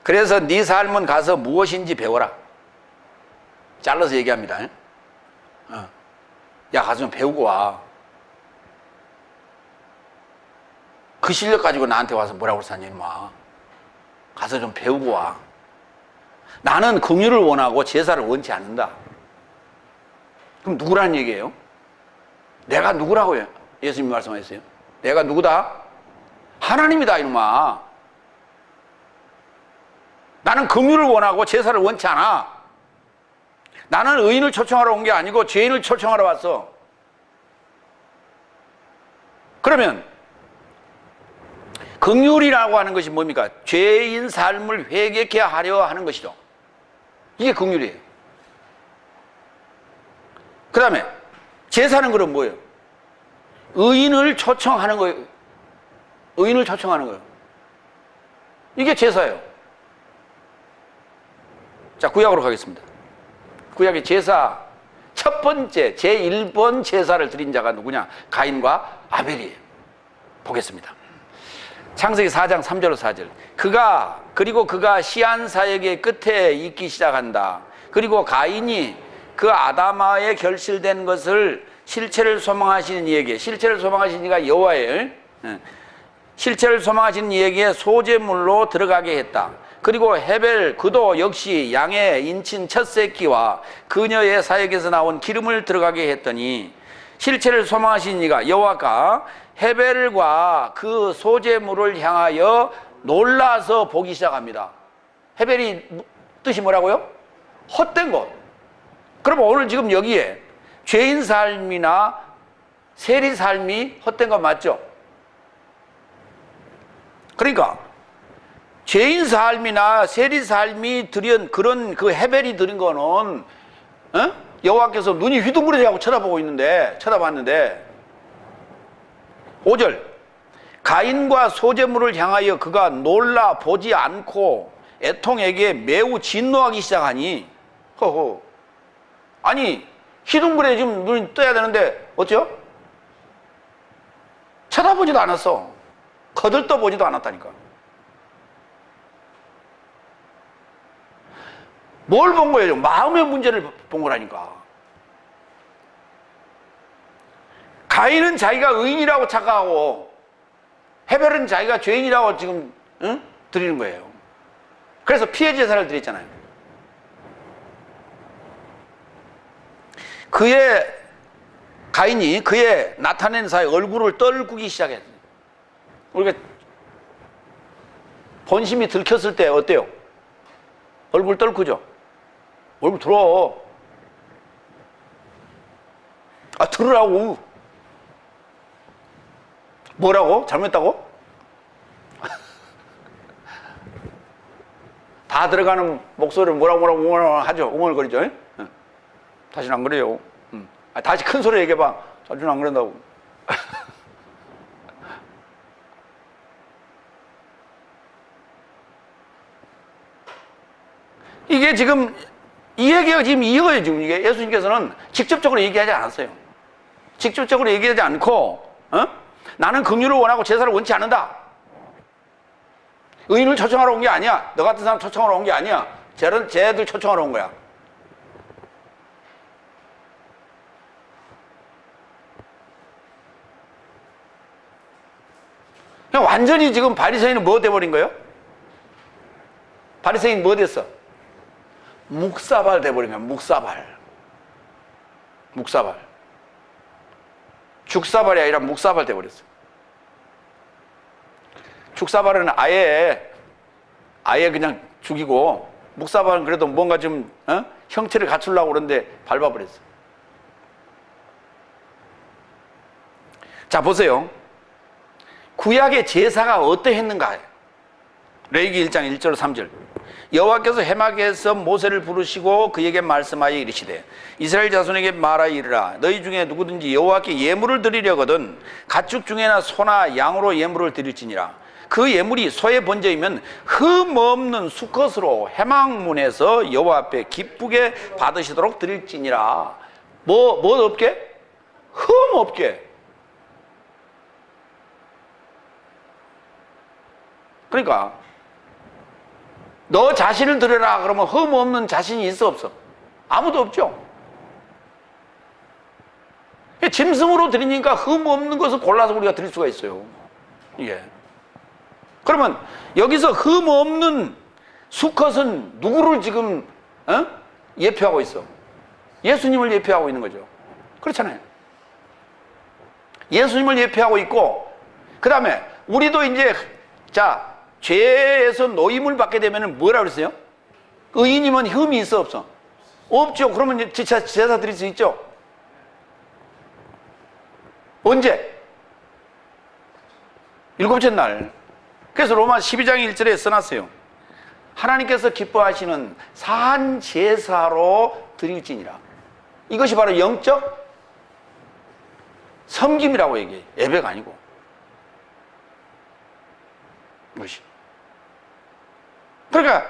그래서 네 삶은 가서 무엇인지 배워라. 잘라서 얘기합니다. 야, 가서 좀 배우고 와. 그 실력 가지고 나한테 와서 뭐라고 사냐, 임마. 가서 좀 배우고 와. 나는 긍휼을 원하고 제사를 원치 않는다. 그럼 누구라는 얘기예요? 내가 누구라고요? 예수님이 말씀하셨어요. 내가 누구다? 하나님이다, 이놈아. 나는 긍휼을 원하고 제사를 원치 않아. 나는 의인을 초청하러 온 게 아니고 죄인을 초청하러 왔어. 그러면 긍휼이라고 하는 것이 뭡니까? 죄인 삶을 회개케 하려 하는 것이죠. 이게 긍휼이에요. 그 다음에 제사는 그럼 뭐예요? 의인을 초청하는 거예요. 의인을 초청하는 거예요. 이게 제사예요. 자, 구약으로 가겠습니다. 구약의 제사 첫 번째 제1번 제사를 드린 자가 누구냐? 가인과 아벨이에요. 보겠습니다. 창세기 4장 3절로 4절. 그리고 그가 시안사역의 끝에 있기 시작한다. 그리고 가인이 그 아담아에 결실된 것을 실체를 소망하시는 이에게, 실체를 소망하시는 이가 여호와예요. 실체를 소망하시는 이에게 소제물로 들어가게 했다. 그리고 헤벨 그도 역시 양의 인친 첫 새끼와 그녀의 사역에서 나온 기름을 들어가게 했더니 실체를 소망하신 이가 여호와가 헤벨과 그 소제물을 향하여 놀라서 보기 시작합니다. 헤벨이 뜻이 뭐라고요? 헛된 것. 그럼 오늘 지금 여기에 죄인 삶이나 세리 삶이 헛된 것 맞죠? 그러니까 죄인 삶이나 세리 삶이 드린 그런 그 헤벨이 드린 거는 여호와께서 눈이 휘둥그레하고 쳐다봤는데 5절 가인과 소제물을 향하여 그가 놀라 보지 않고 애통에게 매우 진노하기 시작하니 허허 아니 휘둥그레 지금 눈이 떠야 되는데 어째요? 쳐다보지도 않았어. 거들떠보지도 않았다니까. 뭘 본 거예요? 마음의 문제를 본 거라니까. 가인은 자기가 의인이라고 착각하고 헤벨은 자기가 죄인이라고 지금 드리는 거예요. 그래서 피해 제사를 드렸잖아요. 가인이 그의 나타낸 사이 얼굴을 떨구기 시작했어요. 우리가 본심이 들켰을 때 어때요? 얼굴 떨구죠? 얼굴 들어. 들으라고. 뭐라고? 잘못했다고? 다 들어가는 목소리를 뭐라고 하죠. 웅얼거리죠. 다시는 안 그래요. 다시 큰 소리 얘기해봐. 다시는 안 그런다고. 이게 지금 이 얘기가 지금 이거예요. 지금 이게 예수님께서는 직접적으로 얘기하지 않았어요. 직접적으로 얘기하지 않고 나는 긍휼을 원하고 제사를 원치 않는다. 의인을 초청하러 온 게 아니야. 너 같은 사람 초청하러 온 게 아니야. 쟤들 초청하러 온 거야. 그냥 완전히 지금 바리새인은 뭐 돼버린 거예요? 바리새인 뭐 됐어? 묵사발 돼버린 거야. 묵사발. 죽사발이 아니라 묵사발 돼버렸어. 죽사발은 아예 그냥 죽이고, 묵사발은 그래도 뭔가 좀 형체를 갖추려고 그러는데 밟아버렸어. 자, 보세요. 구약의 제사가 어떠했는가? 레위기 1장 1절 3절. 여호와께서 해막에서 모세를 부르시고 그에게 말씀하여 이르시되 이스라엘 자손에게 말하여 이르라. 너희 중에 누구든지 여호와께 예물을 드리려거든 가축 중에나 소나 양으로 예물을 드릴지니라. 그 예물이 소의 번제이면 흠없는 수컷으로 해막문에서 여호와 앞에 기쁘게 받으시도록 드릴지니라. 뭐 없게? 흠 없게. 그러니까 너 자신을 드려라 그러면 흠 없는 자신이 있어 없어? 아무도 없죠. 짐승으로 드리니까 흠 없는 것을 골라서 우리가 드릴 수가 있어요. 예. 그러면 여기서 흠 없는 수컷은 누구를 지금 예표하고 있어? 예수님을 예표하고 있는 거죠. 그렇잖아요. 예수님을 예표하고 있고, 그 다음에 우리도 이제 자 죄에서 노임을 받게 되면 뭐라 그랬어요? 의인이면 흠이 있어 없어? 없죠. 그러면 제사 드릴 수 있죠. 언제? 일곱째 날. 그래서 로마 12장 1절에 써놨어요. 하나님께서 기뻐하시는 산 제사로 드릴지니라. 이것이 바로 영적 섬김이라고 얘기해. 예배가 아니고. 이것이. 그러니까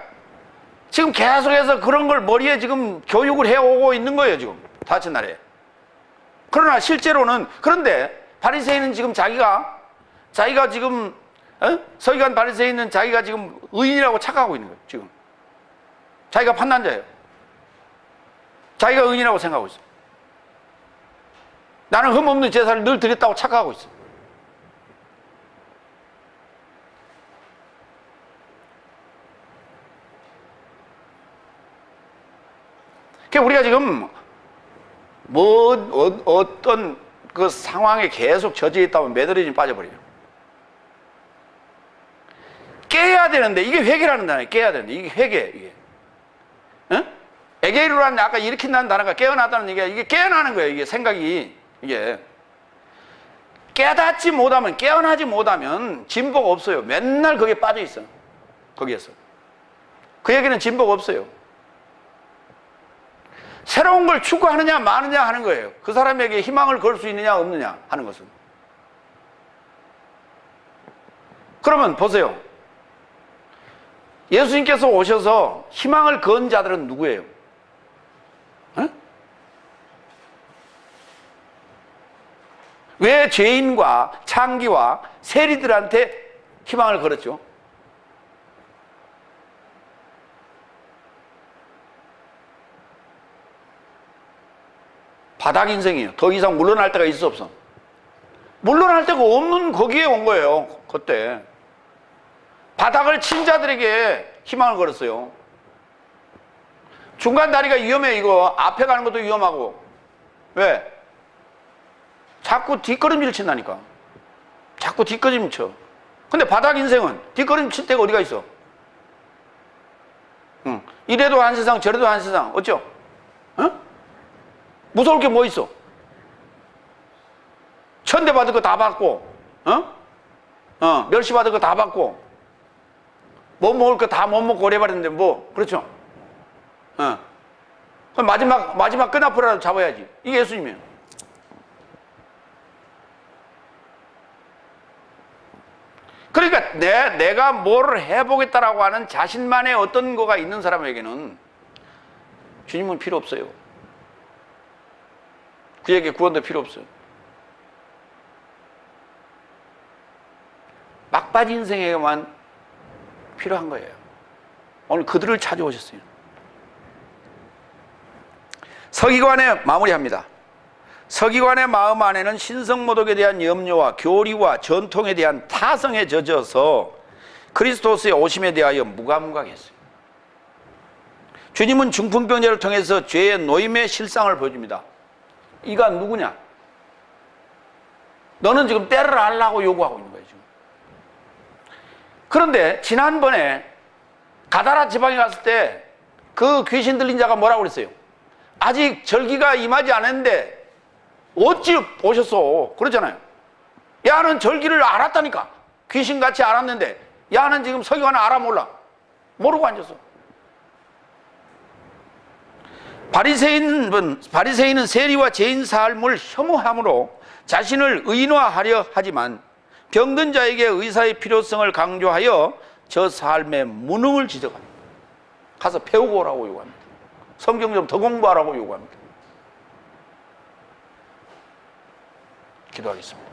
지금 계속해서 그런 걸 머리에 지금 교육을 해오고 있는 거예요. 지금 다친 날에. 그러나 실제로는, 그런데 바리새인은 지금 자기가 지금 서기관 바리새인은 자기가 지금 의인이라고 착각하고 있는 거예요. 지금 자기가 판단자예요. 자기가 의인이라고 생각하고 있어요. 나는 흠없는 제사를 늘 드렸다고 착각하고 있어요. 그러니까 우리가 지금 어떤 그 상황에 계속 젖어 있다 보면 매너리즘에 빠져버려요. 깨야 되는데, 이게 회개라는 단어예요. 깨야 되는데, 이게 회개, 이게. 에게이루라는 아까 일으킨다는 단어가 깨어나다는 얘기가, 이게 깨어나는 거예요. 이게 생각이, 이게. 깨닫지 못하면, 깨어나지 못하면 진보가 없어요. 맨날 거기에 빠져 있어요. 거기에서. 그 얘기는 진보가 없어요. 새로운 걸 추구하느냐 마느냐 하는 거예요. 그 사람에게 희망을 걸 수 있느냐 없느냐 하는 것은. 그러면 보세요. 예수님께서 오셔서 희망을 건 자들은 누구예요? 왜 죄인과 창기와 세리들한테 희망을 걸었죠? 바닥 인생이에요. 더 이상 물러날 데가 있어 없어? 물러날 데가 없는 거기에 온 거예요. 그때 바닥을 친 자들에게 희망을 걸었어요. 중간 다리가 위험해. 이거 앞에 가는 것도 위험하고. 왜? 자꾸 뒷걸음질 친다니까. 자꾸 뒷걸음질 쳐. 근데 바닥 인생은 뒷걸음질 칠 데가 어디가 있어? 이래도 한 세상 저래도 한 세상. 어쩌? 무서울 게 뭐 있어? 천대 받을 거 다 받고, 멸시 받을 거 다 받고, 못 먹을 거 다 못 먹고 오래 버렸는데 뭐, 그렇죠? 그럼 마지막 끈앞으로라도 잡아야지. 이게 예수님이에요. 그러니까 내가 뭐를 해보겠다라고 하는 자신만의 어떤 거가 있는 사람에게는 주님은 필요 없어요. 그에게 구원도 필요 없어요. 막바지 인생에게만 필요한 거예요. 오늘 그들을 찾아오셨어요. 서기관의 마무리합니다. 서기관의 마음 안에는 신성모독에 대한 염려와 교리와 전통에 대한 타성에 젖어서 그리스도스의 오심에 대하여 무감각했어요. 주님은 중풍병자를 통해서 죄의 노임의 실상을 보여줍니다. 이가 누구냐? 너는 지금 때를 알라고 요구하고 있는 거예요, 지금. 그런데 지난번에 가다라 지방에 갔을 때 그 귀신 들린 자가 뭐라고 그랬어요? 아직 절기가 임하지 않았는데 어찌 오셨어? 그러잖아요. 야는 절기를 알았다니까. 귀신같이 알았는데 야는 지금 서기관을 알아 몰라. 모르고 앉았어. 바리새인은 세리와 죄인 삶을 혐오함으로 자신을 의인화하려 하지만 병든 자에게 의사의 필요성을 강조하여 저 삶의 무능을 지적합니다. 가서 배우고 오라고 요구합니다. 성경 좀 더 공부하라고 요구합니다. 기도하겠습니다.